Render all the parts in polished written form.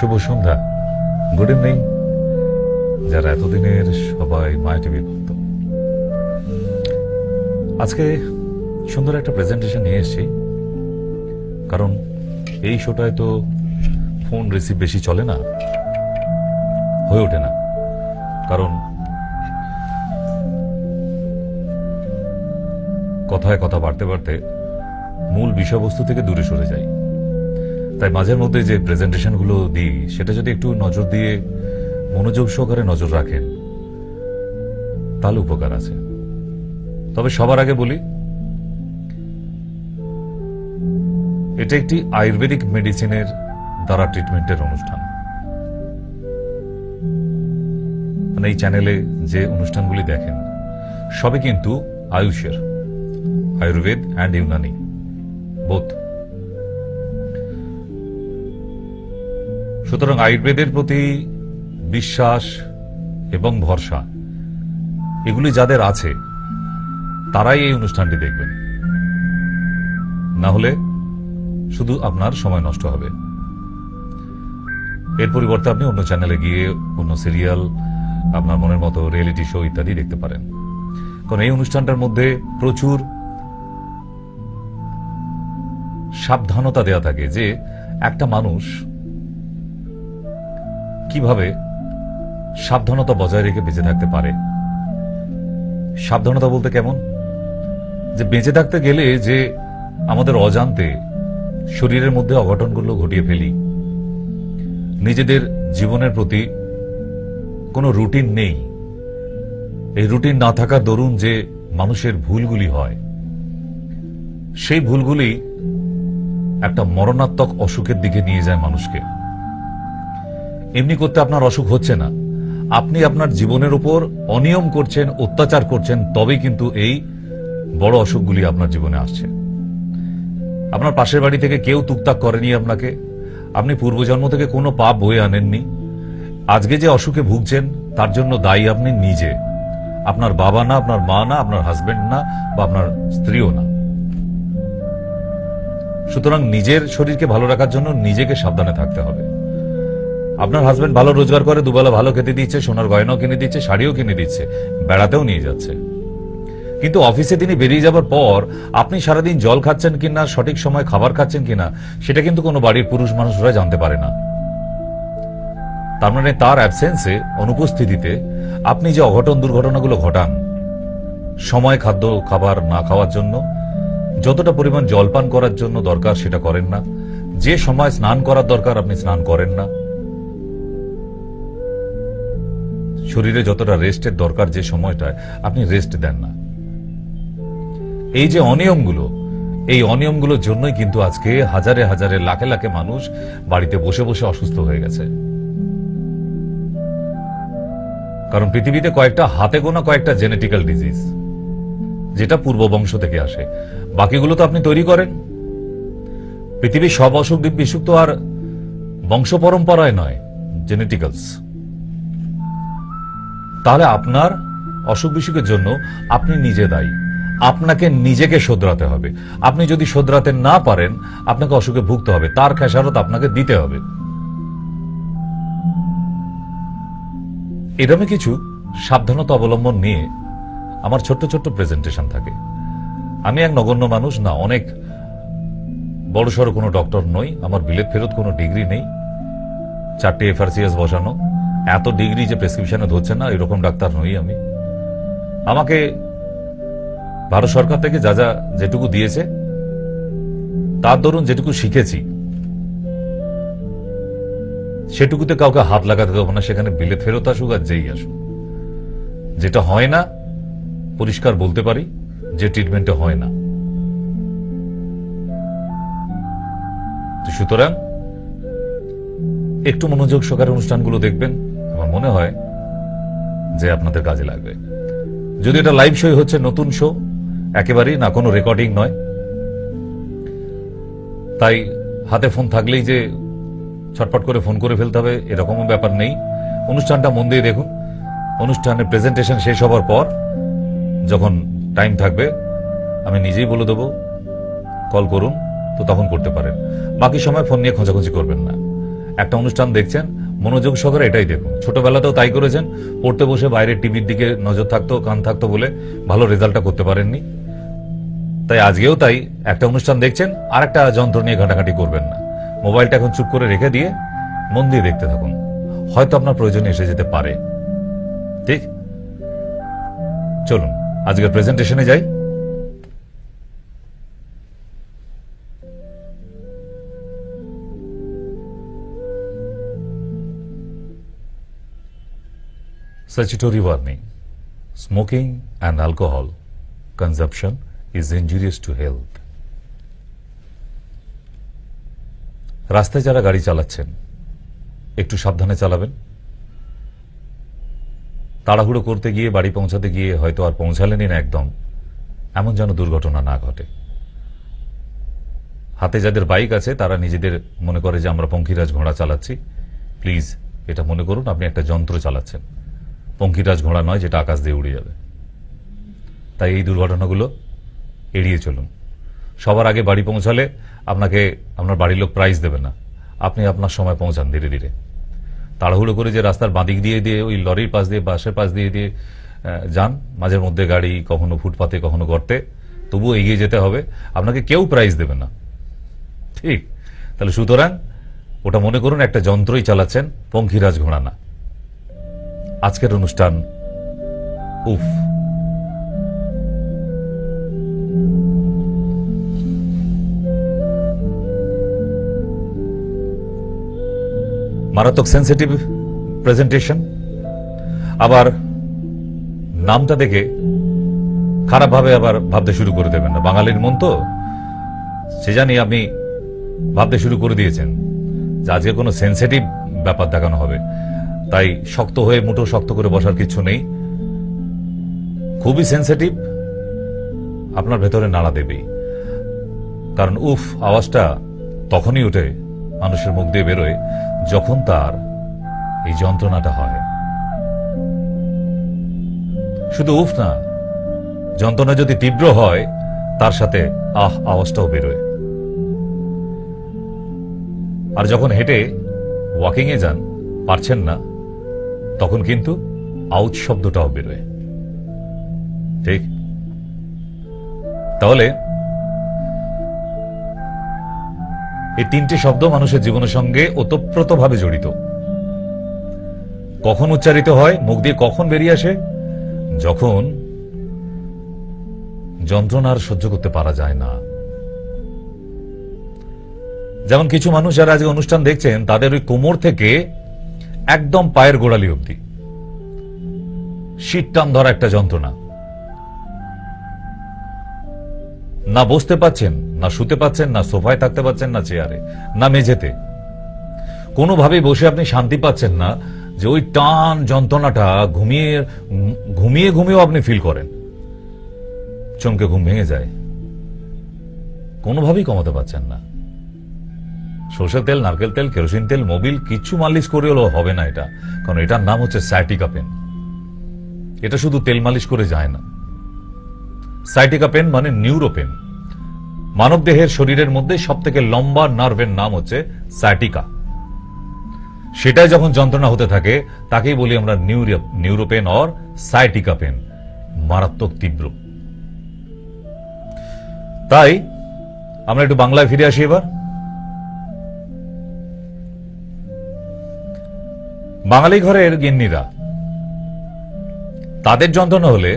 শুভ সন্ধ্যা, good evening যারা এতদিনের সবাই মায়া টিভি ভক্ত। আজকে সুন্দর একটা প্রেজেন্টেশন নিয়ে এসেছি, কারণ এই শোটায় তো ফোন রিসিভ বেশি চলে না, হয়ে ওঠে না, কারণ কথায় কথা বাড়তে বাড়তে মূল বিষয়বস্তু থেকে দূরে সরে যায়। তাই মাঝের মধ্যে যে প্রেজেন্টেশনগুলো দিই সেটা যদি একটু নজর দিয়ে মনোযোগ সহকারে নজর রাখেন তাহলে উপকার আছে। তবে সবার আগে বলি, এটা একটি আয়ুর্বেদিক মেডিসিনের দ্বারা ট্রিটমেন্টের অনুষ্ঠান। মানে এই চ্যানেলে যে অনুষ্ঠানগুলি দেখেন সবই কিন্তু আয়ুষের, আয়ুর্বেদ অ্যান্ড ইউনানি বোথ। সুতরাং আয়ুর্বেদের প্রতি বিশ্বাস এবং ভরসা এগুলি যাদের আছে তারাই এই অনুষ্ঠানটি দেখবেন, না হলে শুধু আপনার সময় নষ্ট হবে। এর পরিবর্তে আপনি অন্য চ্যানেলে গিয়ে অন্য সিরিয়াল, আপনার মনের মতো রিয়েলিটি শো ইত্যাদি দেখতে পারেন। কারণ এই অনুষ্ঠানটার মধ্যে প্রচুর সাবধানতা দেয়া থাকে যে একটা মানুষ কিভাবে সাবধানতা বজায় রেখে বেঁচে থাকতে পারে। সাবধানতা বলতে কেমন, যে বেঁচে থাকতে গেলে যে আমাদের অজান্তে শরীরের মধ্যে অঘটনগুলো ঘটিয়ে ফেলি, নিজেদের জীবনের প্রতি কোনো রুটিন নেই, এই রুটিন না থাকার দরুন যে মানুষের ভুলগুলি হয়, সেই ভুলগুলি একটা মরণাত্মক অসুখের দিকে নিয়ে যায় মানুষকে। এমনি করতে আপনার অসুখ হচ্ছে না, আপনি আপনার জীবনের উপর অনিয়ম করছেন, অত্যাচার করছেন, তবেই কিন্তু এই বড় অসুখগুলি আপনার জীবনে আসছে। আপনার পাশের বাড়ি থেকে কেউ তুকতাক করেনি আপনাকে, আপনি পূর্বজন্ম থেকে কোনো পাপ বয়ে আনেননি। আজকে যে অসুখে ভুগছেন তার জন্য দায়ী আপনি নিজে, আপনার বাবা না, আপনার মা না, আপনার হাজবেন্ড না, বা আপনার স্ত্রীও না। সুতরাং নিজের শরীরকে ভালো রাখার জন্য নিজেকে সাবধানে থাকতে হবে। আপনার হাজবেন্ড ভালো রোজগার করে, দুবেলা ভালো খেতে দিচ্ছে, সোনার গয়নাও কিনে দিচ্ছে, শাড়িও কিনে দিচ্ছে, বেড়াতেও নিয়ে যাচ্ছে, কিন্তু অফিসে তিনি বেরিয়ে যাবার পর আপনি সারাদিন জল খাচ্ছেন কিনা, সঠিক সময় খাবার খাচ্ছেন কিনা, সেটা কিন্তু কোনো বাড়ির পুরুষ মানুষরা জানতে পারে না। তার মানে তার অ্যাবসেন্সে, অনুপস্থিতিতে আপনি যে অঘটন দুর্ঘটনাগুলো ঘটান, সময় খাদ্য খাবার না খাওয়ার জন্য, যতটা পরিমাণ জলপান করার জন্য দরকার সেটা করেন না, যে সময় স্নান করার দরকার আপনি স্নান করেন না, শরীরে যতটা রেস্টের দরকার যে সময়টায় আপনি রেস্ট দেন না। এই যে অনিয়মগুলো, এই অনিয়মগুলোর জন্যই কিন্তু আজকে হাজারে হাজারে লাখে লাখে মানুষ বাড়িতে বসে বসে অসুস্থ হয়ে গেছে। কারণ পৃথিবীতে কয়েকটা হাতে গোনা কয়েকটা জেনেটিক্যাল ডিজিজ যেটা পূর্ব বংশ থেকে আসে, বাকিগুলো তো আপনি তৈরি করেন। পৃথিবীর সব অসুখ বিসুখ তো আর বংশ পরম্পরায় নয়, জেনেটিক্যালস। তাহলে আপনার অসুখ বিসুখের জন্য আপনি নিজে দায়ী, আপনাকে নিজেকে শোধরাতে হবে। আপনি যদি শোধরাতে না পারেন আপনাকে অসুখে ভুগতে হবে, তার খেসারত আপনাকে দিতে হবে। এরকমই কিছু সাবধানতা অবলম্বন নিয়ে আমার ছোট্ট ছোট্ট প্রেজেন্টেশন থাকে। আমি এক নগণ্য মানুষ না, অনেক বড়সড় কোনো ডক্টর নই, আমার বিলেত ফেরত কোনো ডিগ্রি নেই, 4টে FRCS বসানো, এত ডিগ্রি যে প্রেসক্রিপশনে ধরছে না এরকম ডাক্তার নই আমি। আমাকে ভারত সরকার থেকে যা যা যেটুকু দিয়েছে তার দরুন যেটুকু শিখেছি সেটুকুতে কাউকে হাত লাগাতে দেবো না, সেখানে বিলেত ফেরত আসুক আর যেই আসুক। যেটা হয় না পরিষ্কার বলতে পারি, যে ট্রিটমেন্টে হয় না। সুতরাং একটু মনোযোগ সহকারে অনুষ্ঠানগুলো দেখবেন, আমার মনে হয় যে আপনাদের কাজে লাগবে। যদি এটা লাইভ শো হচ্ছে, নতুন শো একেবারেই না, কোনো রেকর্ডিং নয়, তাই হাতে ফোন থাকলেই যে ছটপট করে ফোন করে ফেলতে হবে এরকম ব্যাপার নেই। অনুষ্ঠানটা মন দিয়ে দেখুন। অনুষ্ঠানের প্রেজেন্টেশন শেষ হবার পর যখন টাইম থাকবে আমি নিজেই বলে দেবো, কল করুন, তো তখন করতে পারেন। বাকি সময় ফোন নিয়ে খোঁজাখুঁজি করবেন না। একটা অনুষ্ঠান দেখছেন, মনোযোগ সহকারে এটাই দেখুন। ছোটবেলাতেও তাই করেছেন, পড়তে বসে বাইরের টিভির দিকে নজর থাকতো, কান থাকতো বলে ভালো রেজাল্টটা করতে পারেননি। তাই আজকেও তাই, একটা অনুষ্ঠান দেখছেন আর একটা যন্ত্র নিয়ে ঘাটাঘাটি করবেন না। মোবাইলটা এখন চুপ করে রেখে দিয়ে মন দিয়ে দেখতে থাকুন, হয়তো আপনার প্রয়োজনে এসে যেতে পারে। ঠিক, চলুন আজকের প্রেজেন্টেশনে যাই। Statutory warning: smoking and alcohol consumption is injurious to health. রাস্তায় যারা গাড়ি চালাচ্ছেন একটু সাবধানে চালাবেন। তাড়াহুড়ো করতে গিয়ে, বাড়ি পৌঁছাতে গিয়ে হয়তো আর পৌঁছালেনই না একদম, এমন যেন দুর্ঘটনা না ঘটে। হাতে যাদের বাইক আছে তারা নিজেদের মনে করে যে আমরা পঙ্খিরাজ ঘোড়া চালাচ্ছি। প্লিজ এটা মনে করুন আপনি একটা যন্ত্র চালাচ্ছেন, পঙ্খিরাজ ঘোড়া নয় যেটা আকাশ দিয়ে উড়ে যাবে। তাই এই দুর্ঘটনাগুলো এড়িয়ে চলুন। সবার আগে বাড়ি পৌঁছালে আপনাকে আপনার বাড়ির লোক প্রাইজ দেবে না, আপনি আপনার সময় পৌঁছান ধীরে ধীরে। তাড়াহুড়ো করে যে রাস্তার বাঁদিক দিয়ে দিয়ে ওই লরির পাশ দিয়ে, বাসের পাশ দিয়ে দিয়ে যান, মাঝের মধ্যে গাড়ি, কখনো ফুটপাতে কখনো গর্তে, তবুও এগিয়ে যেতে হবে, আপনাকে কেউ প্রাইজ দেবে না। ঠিক, তাহলে সুতরাং ওটা মনে করুন একটা যন্ত্রই চালাচ্ছেন, পঙ্খিরাজ ঘোড়া না। আজকের অনুষ্ঠান উফ। মারাত্মক সেন্সিটিভ প্রেজেন্টেশন। আবার নামটা দেখে খারাপভাবে আবার ভাবতে শুরু করে দেবেন না। বাঙালির মন তো, সে জানি আপনি ভাবতে শুরু করে দিয়েছেন যে আজকে কোনো সেন্সিটিভ ব্যাপার দেখানো হবে, তাই শক্ত হয়ে মুঠো শক্ত করে বসার কিছু নেই। খুবই সেন্সিটিভ, আপনার ভেতরে নাড়া দেবেই। কারণ উফ আওয়াজটা তখনই উঠে মানুষের মুখ দিয়ে বেরোয় যখন তার এই যন্ত্রণাটা হয়। শুধু উফ না, যন্ত্রণা যদি তীব্র হয় তার সাথে আহ আওয়াজটাও বেরোয়। আর যখন হেঁটে ওয়াকিং এ যান, পারছেন না, তখন কিন্তু আউচ শব্দটাও বেরোয়। ঠিক, তাহলে এই তিনটে শব্দ মানুষের জীবনের সঙ্গে ওতপ্রোতভাবে জড়িত। কখন উচ্চারিত হয়, মুখ দিয়ে কখন বেরিয়ে আসে? যখন যন্ত্রণার সহ্য করতে পারা যায় না। যেমন কিছু মানুষ যারা আজকে অনুষ্ঠান দেখছেন, তাদের ওই কোমর থেকে একদম পায়ের গোড়ালি অবধি শীত টান ধরা একটা যন্ত্রণা। না বসতে পাচ্ছেন, না শুতে পাচ্ছেন, না সোফায় থাকতে পাচ্ছেন, না চেয়ারে, না মেঝেতে। কোনোভাবেই বসে আপনি শান্তি পাচ্ছেন না, যে ওই টান যন্ত্রণাটা ঘুমিয়ে ঘুমিয়ে ঘুমিয়েও আপনি ফিল করেন, চমকে ঘুম ভেঙে যায়। কোনোভাবেই কমাতে পাচ্ছেন না। সরষের তেল, নারকেল তেল, কেরোসিন তেল, মোবিল কিচ্ছু মালিশ করেও হবে না এটা, কারণ এটার নাম হচ্ছে সায়াটিকা পেন। এটা শুধু তেল মালিশ করে যায় না। সায়াটিকা পেন মানে নিউরোপেন। মানব দেহের শরীরের মধ্যে সব থেকে লম্বা নার্ভের নাম হচ্ছে সায়াটিকা। সেটাই যখন যন্ত্রণা হতে থাকে তাকেই বলি আমরা নিউরোপেন অর সায়াটিকা পেন, মারাত্মক তীব্র। তাই আমরা একটু বাংলায় ফিরে আসি এবার। বাঙালি ঘরের গিন্নিরা, তাদের যন্ত্রণা হলে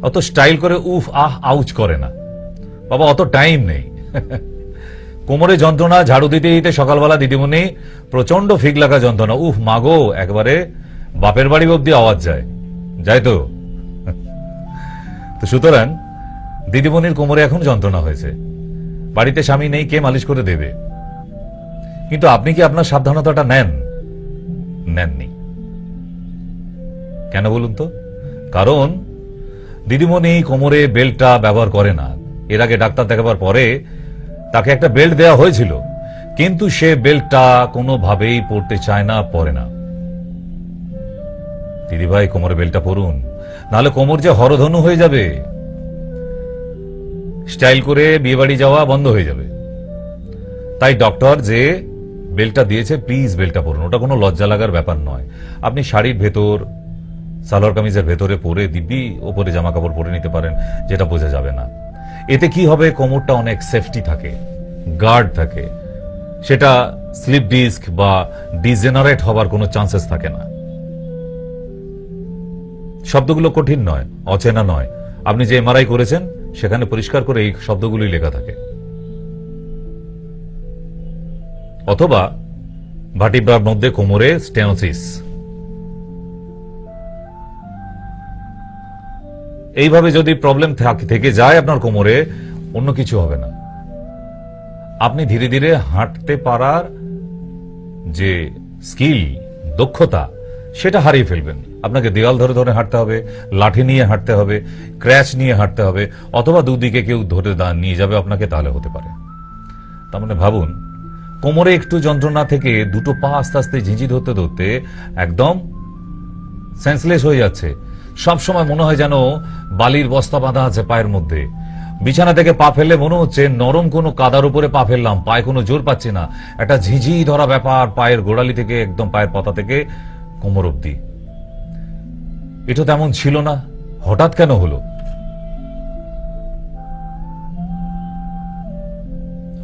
অত স্টাইল করে উফ আহ আউচ করে না। বাবা অত টাইম নেই। কোমরে যন্ত্রণা, ঝাড়ু দিতে দিতে সকালবেলা দিদিমণি প্রচন্ড ফিক লাগা যন্ত্রণা, উফ মাগো, একবারে বাপের বাড়ি অব্দি আওয়াজ যায়, যায় তো। সুতরাং দিদিমণির কোমরে এখন যন্ত্রণা হয়েছে, বাড়িতে স্বামী নেই, কে মালিশ করে দেবে? কিন্তু আপনি কি আপনার সাবধানতাটা নেননি? কেন বলুন তো? কারণ দিদিমণি কোমরে বেল্টটা ব্যবহার করে না। এর আগে ডাক্তার দেখাবার পরে তাকে একটা বেল্ট দেওয়া হয়েছিল, কিন্তু সে বেল্টটা কোনোভাবেই পরতে চায় না, পরে না। দিদিভাই কোমরে বেল্টটা পরুন, নাহলে কোমর যে হরধনু হয়ে যাবে, স্টাইল করে বিয়ে বাড়ি যাওয়া বন্ধ হয়ে যাবে। তাই ডক্টর যে বেল্টটা দিয়েছে, প্লিজ বেল্টটা পরুন। ওটা কোনো লজ্জা লাগার ব্যাপার নয়। আপনি শাড়ির ভেতর, সালোয়ার কামিজের ভেতরে পরে দিব্যি ওপরে জামা কাপড় পরে নিতে পারেন, যেটা বোঝা যাবে না। এতে কি হবে, কোমরটা অনেক সেফটি থাকে, গার্ড থাকে, সেটা স্লিপ ডিস্ক বা ডিজেনারেট হবার কোনো চান্সেস থাকে না। শব্দগুলো কঠিন নয়, অচেনা নয়। আপনি যে এমআরআই করেছেন সেখানে পরিষ্কার করে এই শব্দগুলি লেখা থাকে। অথবা ভার্টিব্রার মধ্যে কোমরে স্টেনোসিস, এইভাবে যদি প্রবলেম থেকে যায় আপনার কোমরে, অন্য কিছু হবে না। আপনি ধীরে ধীরে হাঁটতে পারার যে স্কিল, দক্ষতা, সেটা হারিয়ে ফেলবেন। আপনাকে দেওয়াল ধরে ধরে হাঁটতে হবে, লাঠি নিয়ে হাঁটতে হবে, ক্র্যাচ নিয়ে হাঁটতে হবে, অথবা দুদিকে কেউ ধরে নিয়ে যাবে আপনাকে, তাহলে হতে পারে। তার মানে ভাবুন, কোমরে একটু যন্ত্রণা থেকে দুটো পা আস্তে আস্তে ঝিঁঝি ধরতে ধরতে একদম সেন্সলেস হয়ে যাচ্ছে। সব সময় মনে হয় যেন বালির বস্তা বাঁধা আছে পায়ের মধ্যে। বিছানা থেকে পা ফেললে মনে হচ্ছে নরম কোনো কাদার উপরে পা ফেললাম, পায়ে কোনো জোর পাচ্ছি না। একটা ঝিঝি ধরা ব্যাপার পায়ের গোড়ালি থেকে একদম পায়ের পাতা থেকে কোমর অব্দি। এটা তেমন ছিল না, হঠাৎ কেন হলো?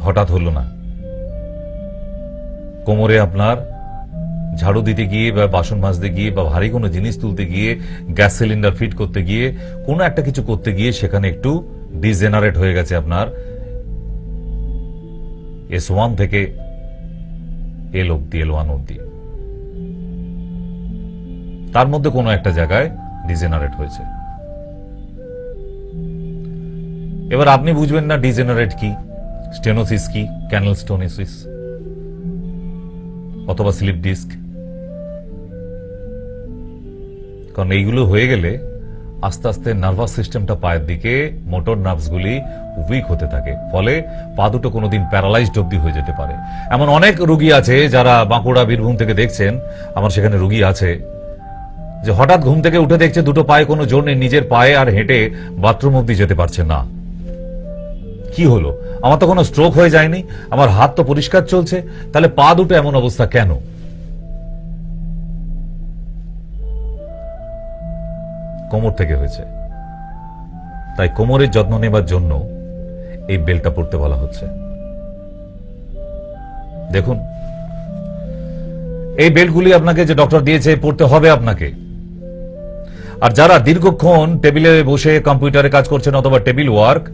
হঠাৎ হলো না। কোমরে আপনার ঝাড়ু দিতে গিয়ে বা বাসন মাজতে গিয়ে বা ভারী কোনো জিনিস তুলতে গিয়ে, গ্যাস সিলিন্ডার ফিট করতে গিয়ে, কোনো একটা কিছু করতে গিয়ে সেখানে একটু ডিজেনারেট হয়ে গেছে আপনার S1 থেকে L অব্দি, L1 অব্দি। তার মধ্যে কোনো একটা জায়গায় ডিজেনারেট হয়েছে। এবার আপনি বুঝবেন না ডিজেনারেট কি, স্টেনোসিস কি, ক্যানাল স্টোনোসিস অথবা স্লিপ ডিস্ক। কারণ এইগুলো হয়ে গেলে আস্তে আস্তে নার্ভাস সিস্টেমটা, পায়ের দিকে মোটর নার্ভসগুলি উইক হতে থাকে, ফলে পা দুটো কোনোদিন প্যারালাইজড অব্দি হয়ে যেতে পারে। এমন অনেক রোগী আছে যারা বাঁকুড়া, বীরভূম থেকে দেখছেন, আমার সেখানে রোগী আছে, যে হঠাৎ ঘুম থেকে উঠে দেখছে দুটো পায়ে কোনো জোর নেই, নিজের পায়ে আর হেঁটে বাথরুম অব্দি যেতে পারছে না। কি হলো? আমার তো কোনো স্ট্রোক হয়ে যায়নি, আমার হাত তো পরিষ্কার চলছে, তাহলে পা দুটো এমন অবস্থা কেন? কোমর থেকে হয়েছে। তাই কোমরের যত্ন নেবার জন্য এই বেল্টটা পরতে বলা হচ্ছে। দেখুন, এই বেল্টগুলি আপনাকে যে ডক্টর দিয়েছে পড়তে হবে আপনাকে। আর যারা দীর্ঘক্ষণ টেবিলে বসে কম্পিউটারে কাজ করছেন অথবা টেবিল ওয়ার্ক,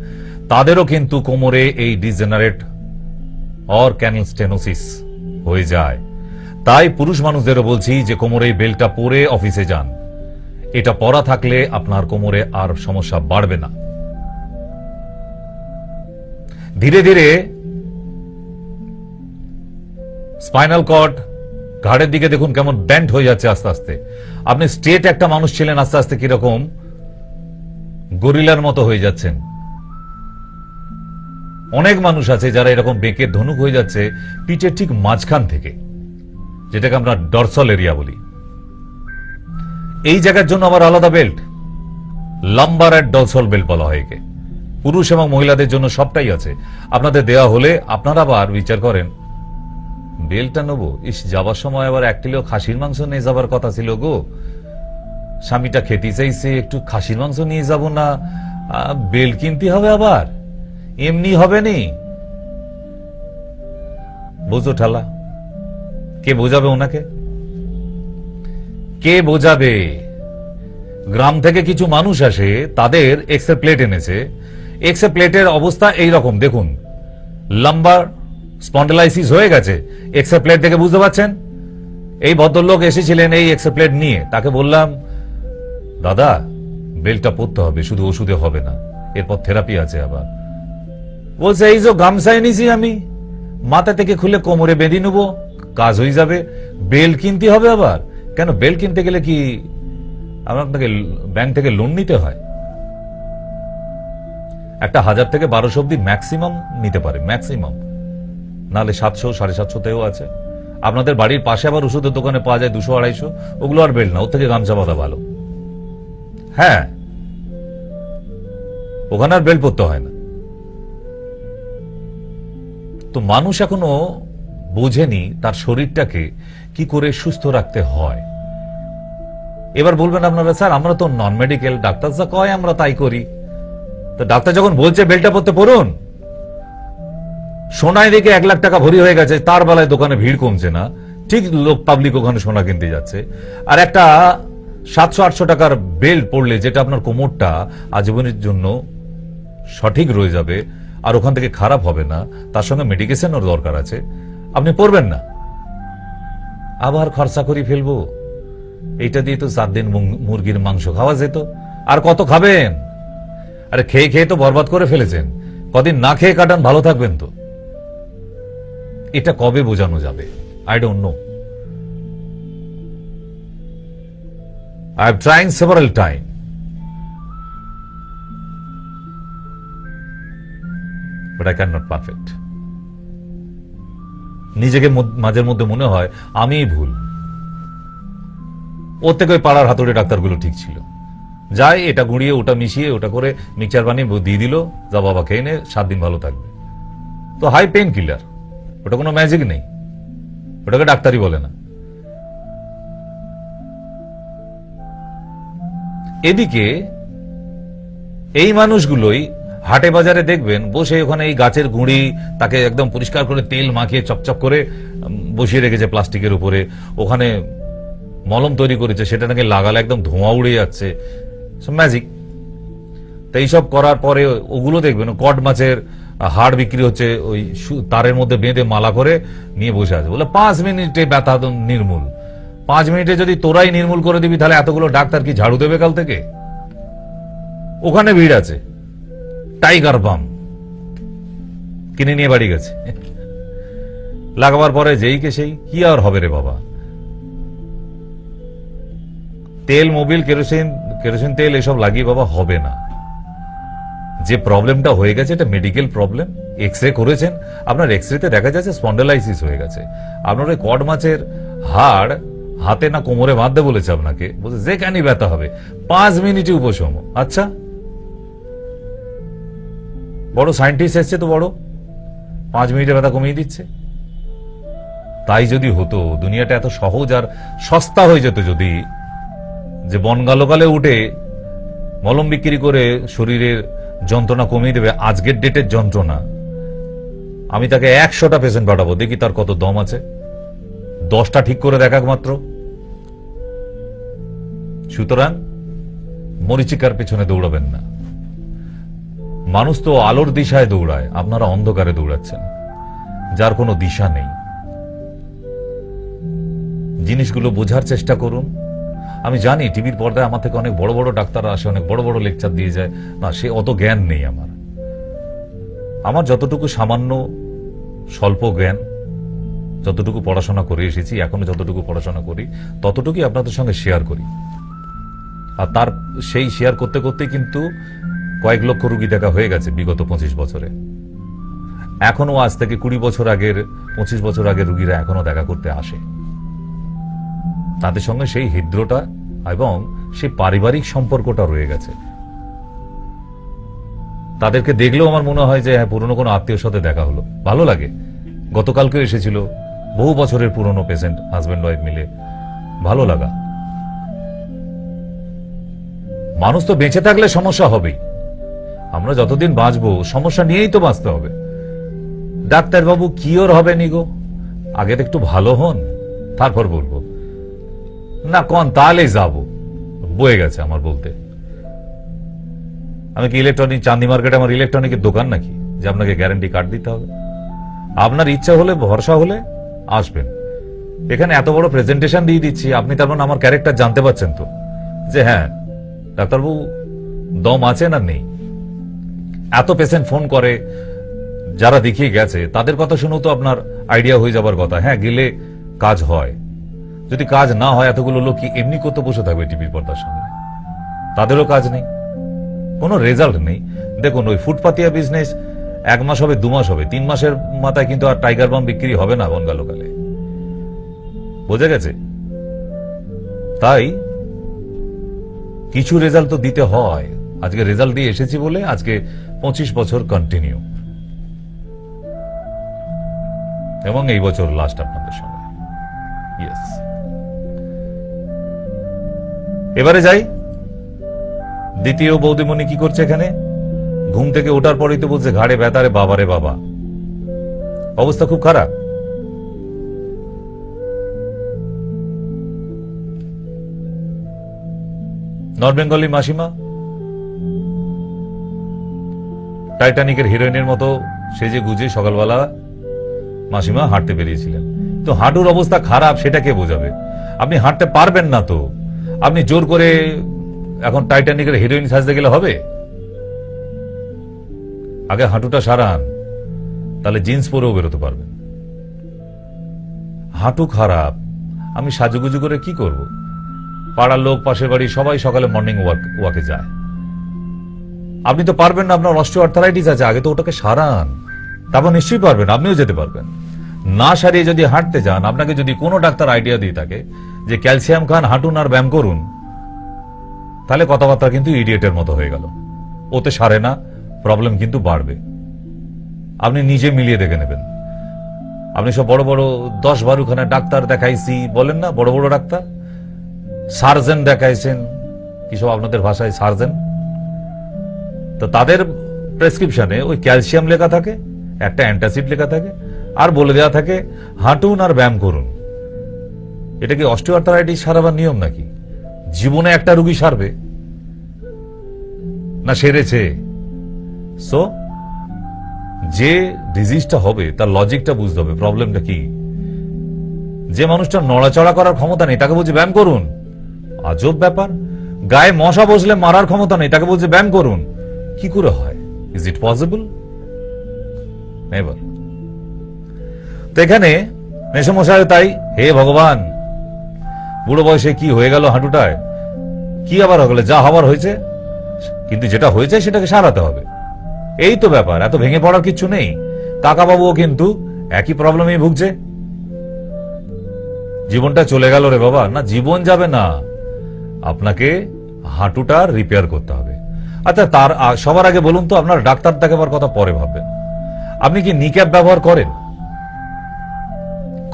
তাদেরও কিন্তু কোমরে এই ডিজেনারেট অর ক্যানাল স্টেনোসিস হয়ে যায়। তাই পুরুষ মানুষদেরও বলছি যে কোমরে এই বেল্টটা পরে অফিসে যান। এটা পরা থাকলে আপনার কোমরে আর সমস্যা বাড়বে না। ধীরে ধীরে স্পাইনাল কর্ড, ঘাড়ের দিকে দেখুন কেমন ব্যান্ড হয়ে যাচ্ছে আস্তে আস্তে। আপনি স্ট্রেট একটা মানুষ ছিলেন, আস্তে আস্তে কিরকম গরিলার মতো হয়ে যাচ্ছেন। অনেক মানুষ আছে যারা এরকম বেঁকে ধনুক হয়ে যাচ্ছে পিঠের ঠিক মাঝখান থেকে, যেটাকে আমরা ডরসাল এরিয়া বলি। এই জায়গার জন্য আবার আলাদা belt, lumbar and dorsal belt বলা হয় একে। পুরুষ এবং মহিলাদের জন্য সবটাই আছে। আপনাদের দেয়া হলে আপনারা আবার বিচার করেন, বেল্টটা নেবো, ইস যাবার সময় আবার 1 কিলো খাসির মাংস নিয়ে যাবার কথা ছিল গো, স্বামীটা খেতে চাইছে, একটু খাসির মাংস নিয়ে যাব না, বেল্ট কিনতে হবে, আবার এমনি হবে নি। বোঝো ঠালা, কে বোঝাবে ওনাকে? কে বোঝাবে? গ্রাম থেকে কিছু মানুষ আসে, তাদের এক্সরে প্লেট এনেছে। এক্সরে প্লেটের অবস্থা এই রকম দেখুন, লাম্বার স্পন্ডেলাইসিস হয়ে গেছে। এক্সরে প্লেট থেকে বুঝতে পারছেন? এই ভদ্রলোক এসেছিলেন এই এক্সরে প্লেট নিয়ে। তাকে বললাম, দাদা বেল্টটা পরতে হবে, শুধু ওষুধে হবে না, এরপর থেরাপি আছে। আবার বলছে, এই যে গামছা এনেছি আমি, মাথা থেকে খুলে কোমরে বেঁধে নেবো, কাজ হয়ে যাবে। বেল্ট কিনতে হবে আবার? কেন, বেল্ট কিনতে গেলে কি আপনাকে ব্যাংক থেকে লোন নিতে হয়? একটা 1000 থেকে 1200 অব্দি ম্যাক্সিমাম নিতে পারে, ম্যাক্সিমাম, নাহলে 700 750তেও আছে। আপনাদের বাড়ির পাশে আবার ওষুধের দোকানে পাওয়া যায় 200 250, ওগুলো আর বেল্ট না, ওর থেকে গামছা বাঁধা ভালো। হ্যাঁ, ওখানে আর বেল্ট পরতে হয় না। তো মানুষ এখনো বোঝেনি তার শরীরটাকে কি করে সুস্থ রাখতে হয়। এবার বলবেন আপনারা, স্যার আমরা তো নন মেডিকেল, ডাক্তার যা কয় আমরা তাই করি। তো ডাক্তার যখন বলছে বেলটা পড়তে পড়ুন, সোনায় দেখে 1 লাখ টাকা ভরি হয়ে গেছে, তার বেলায় দোকানে ভিড় কমছে না, ঠিক লোক পাবলিক ওখানে সোনা কিনতে যাচ্ছে। আর একটা 700-800 টাকার বেল্ট পড়লে যেটা আপনার কোমরটা আজীবনের জন্য সঠিক রয়ে যাবে আর ওখান থেকে খারাপ হবে না, তার সঙ্গে মেডিকেশনের দরকার আছে, আপনি পড়বেন না। আবার খরচা করে ফেলবো, এইটা দিয়ে তো 4 দিন মুরগির মাংস খাওয়া যেত। আর কত খাবেন? আরে খেয়ে খেয়ে তো বরবাদ করে ফেলেছেন, কদিন না খেয়ে কাটান, ভালো থাকবেন তো। এটা কবে বোঝানো যাবে? I don't know. I have tried several times. But I cannot perfect. নিজেকে মাঝের মধ্যে মনে হয় আমিই ভুল। ওর থেকে ওই পাড়ার হাতুড়ে ডাক্তারগুলো ঠিক ছিল। যায় এটা গুঁড়িয়ে ওটা মিশিয়ে ওটা করে মিক্সচার বানিয়ে দিয়ে দিল, যা বাবা খেয়ে নে, 7 দিন ভালো থাকবে। তো হাই পেইন কিলার, ওটা কোনো ম্যাজিক নেই, ওটাকে ডাক্তারই বলে না। এদিকে এই মানুষগুলোই হাটে বাজারে দেখবেন বসে ওখানে এই গাছের গুঁড়ি, তাকে একদম পরিষ্কার করে তেল মাখিয়ে চকচক করে বসিয়ে রেখেছে প্লাস্টিকের উপরে, ওখানে মলম তৈরি করেছে, সেটা নাকি লাগালে একদম ধোঁয়া উড়ে যাচ্ছে, ম্যাজিক। তো এইসব করার পরে ওগুলো দেখবেন কড মাছের হাড় বিক্রি হচ্ছে, ওই তারের মধ্যে বেঁধে মালা করে নিয়ে বসে আছে, বলে 5 মিনিটে ব্যথা নির্মূল। 5 মিনিটে যদি তোরাই নির্মূল করে দিবি, তাহলে এতগুলো ডাক্তার কি ঝাড়ু দেবে কাল থেকে? ওখানে ভিড় আছে, টাইগার বাম কিনে নিয়ে বাড়ি গেছে, লাগাবার পরে যেই কে সেই, কি আর হবে রে বাবা। তেল, মোবিল, কেরোসিন তেল এসব লাগিয়ে বাবা হবে না। যে প্রবলেমটা হয়ে গেছে এটা মেডিকেল প্রবলেম। এক্স রে করেছেন, আপনার এক্স রেতে দেখা যাচ্ছে স্পন্ডেলাইসিস হয়ে গেছে। আপনার ওই কড মাছের হাড় হাতে না কোমরে বাঁধতে বলেছে আপনাকে, বলছে যেখানেই ব্যথা হবে 5 মিনিটে উপশম। আচ্ছা, বড় সায়েন্টিস্ট এসছে তো, বড় 5 মিনিটে ব্যথা কমিয়ে দিচ্ছে। তাই যদি হতো, দুনিয়াটা এত সহজ আর সস্তা হয়ে যেত যদি, যে বনগালোকালে উঠে মলম বিক্রি করে শরীরের যন্ত্রণা কমিয়ে দেবে, আজকের ডেটের যন্ত্রণা, আমি তাকে 100টা পেশেন্ট পাঠাবো, দেখি তার কত দম আছে। 10টা ঠিক করে দেখাক মাত্র। সুতরাং মরিচিকার পেছনে দৌড়াবেন না। মানুষ তো আলোর দিশায় দৌড়ায়, আপনারা অন্ধকারে দৌড়াচ্ছেন, যার কোনো দিশা নেই। জিনিসগুলো বোঝার চেষ্টা করুন। আমি জানি টিভির পর্দায় আমার থেকে অনেক বড় বড় ডাক্তাররা আসে, অনেক বড় বড় লেকচার দিয়ে যায়, না সে অত জ্ঞান নেই আমার যতটুকু সামান্য স্বল্প জ্ঞান, যতটুকু পড়াশোনা করে এসেছি, এখনো যতটুকু পড়াশোনা করি, ততটুকুই আপনাদের সঙ্গে শেয়ার করি। আর তার সেই শেয়ার করতে করতে কিন্তু কয়েক লক্ষ রুগী দেখা হয়ে গেছে বিগত 25 বছরে। এখনো আজ থেকে 20 বছর আগের, 25 বছর আগের রুগীরা এখনো দেখা করতে আসে। তাদের সঙ্গে সেই হৃদ্রতা এবং সেই পারিবারিক সম্পর্কটা রয়ে গেছে। তাদেরকে দেখলেও আমার মনে হয় যে হ্যাঁ, পুরনো কোনো আত্মীয়র সাথে দেখা হলো, ভালো লাগে। গতকালকেও এসেছিল বহু বছরের পুরনো পেশেন্ট, হাজব্যান্ড ওয়াইফ মিলে, ভালো লাগা। মানুষ তো বেঁচে থাকলে সমস্যা হবেই। আমরা যতদিন বাঁচবো সমস্যা নিয়েই তো বাঁচতে হবে। ডাক্তারবাবু কিওর হবে নি গো, আগে তো একটু ভালো হন, তারপর বলবো না কোন, তাহলেই যাবো। বয়ে গেছে আমার বলতে। আমি কি ইলেকট্রনিক, চাঁদনি মার্কেটে আমার ইলেকট্রনিকের দোকান নাকি যে আপনাকে গ্যারান্টি কার্ড দিতে হবে? আপনার ইচ্ছা হলে, ভরসা হলে আসবেন। এখানে এত বড় প্রেজেন্টেশন দিয়ে দিচ্ছি, আপনি তার মানে আমার ক্যারেক্টার জানতে পারছেন তো, যে হ্যাঁ ডাক্তারবাবু দম আছে না নেই। এত পেশেন্ট ফোন করে, যারা দেখিয়ে গেছে তাদের কথা শুনেও তো আপনার আইডিয়া হয়ে যাবার কথা, হ্যাঁ গেলে কাজ হয়। যদি কাজ না হয়, এতগুলো লোক কি এমনি করতে বসে থাকবে টিভির পর্দার সামনে? তাদেরও কাজ নেই, কোনো রেজাল্ট নেই। দেখুন ওই ফুটপাতিয়া বিজনেস 1 মাস হবে, 2 মাস হবে, 3 মাসের মাথায় কিন্তু আর টাইগার বাম বিক্রি হবে না বনগালোকালে, বোঝা গেছে? তাই কিছু রেজাল্ট তো দিতে হয়। আজকে রেজাল্ট দিয়ে এসেছি বলে আজকে 25 বছর কন্টিনিউ। এবং এই বছর লাস্ট আপনাদের সঙ্গে। ইয়েস, এবারে যাই। দ্বিতীয় বৌদিমণি কি করছে এখানে? ঘুম থেকে ওঠার পরেই তো বলছে ঘাড়ে ব্যথা, রে বাবা রে বাবা, অবস্থা খুব খারাপ। নর্থ বেঙ্গলি মাসিমা টাইটানিকের হিরোইনের মতো সেজে গুজে সকালবেলা মাসিমা হাঁটতে বেরিয়েছিলেন। তো হাঁটুর অবস্থা খারাপ সেটা কে বোঝাবে? আপনি হাঁটতে পারবেন না, তো আপনি জোর করে এখন টাইটানিকের হিরোইন সাজতে গেলে হবে? আগে হাঁটুটা সারান, তাহলে জিন্স পরেও বেরোতে পারবেন। হাঁটু খারাপ, আমি সাজুগুজু করে কি করব? পাড়ার লোক, পাশের বাড়ি সবাই সকালে মর্নিং ওয়াকে যায়। আপনি তো পারবেন না, আপনার অস্টিওআর্থারাইটিস আছে, আগে তো ওটাকে সারান, তারপর নিশ্চয়ই পারবেন, আপনিও যেতে পারবেন। না সারিয়ে যদি হাঁটতে যান, আপনাকে যদি কোনো ডাক্তার আইডিয়া দিয়ে থাকে যে ক্যালসিয়াম খান, হাঁটুন আর ব্যায়াম করুন, তাহলে কথাবার্তা কিন্তু ইডিয়েটের মতো হয়ে গেল। ওতে সারে না, প্রবলেম কিন্তু বাড়বে। আপনি নিজে মিলিয়ে দেখে নেবেন। আপনি সব বড় বড় 10-12খানা ডাক্তার দেখাইছি বলেন না, বড় বড় ডাক্তার, সার্জন দেখাইছেন, কি সব আপনাদের ভাষায় সার্জন, তো তাদের প্রেসক্রিপশনে ওই ক্যালসিয়াম লেখা থাকে, একটা অ্যান্টাসিড লেখা থাকে, আর বলে দেওয়া থাকে হাঁটুন আর ব্যায়াম করুন। এটা কি অস্টিওআর্থারাইটিস সারাবার নিয়ম নাকি? জীবনে একটা রোগী সারবে না, সেরেছে। সো যে ডিজিজটা হবে তার লজিকটা বুঝতে হবে, প্রবলেমটা কি। যে মানুষটা নড়াচড়া করার ক্ষমতা নেই তাকে বলছে ব্যায়াম করুন, আজব ব্যাপার। গায়ে মশা বসলে মারার ক্ষমতা নেই তাকে বলছে ব্যায়াম করুন, কি করে হয়? Is it possible? নেভার। তো এখানে মেসমশাই তাই, হে ভগবান, বুড়ো বয়সে কি হয়ে গেল হাঁটুটায়, কি আবার হলো? যা হবার হয়েছে, কিন্তু যেটা হয়েছে সেটাকে সারাতে হবে, এই তো ব্যাপার। এত ভেঙে পড়ার কিছু নেই। কাকাবাবুও কিন্তু একই প্রবলেমে ভুগছে। জীবনটা চলে গেল রে বাবা, না জীবন যাবে না, আপনাকে হাঁটুটা রিপেয়ার করতে হবে। আচ্ছা, তার সবার আগে বলুন তো, আপনার ডাক্তার দেখাবার কথা পরে ভাববেন, আপনি কি নিক্যাপ ব্যবহার করেন?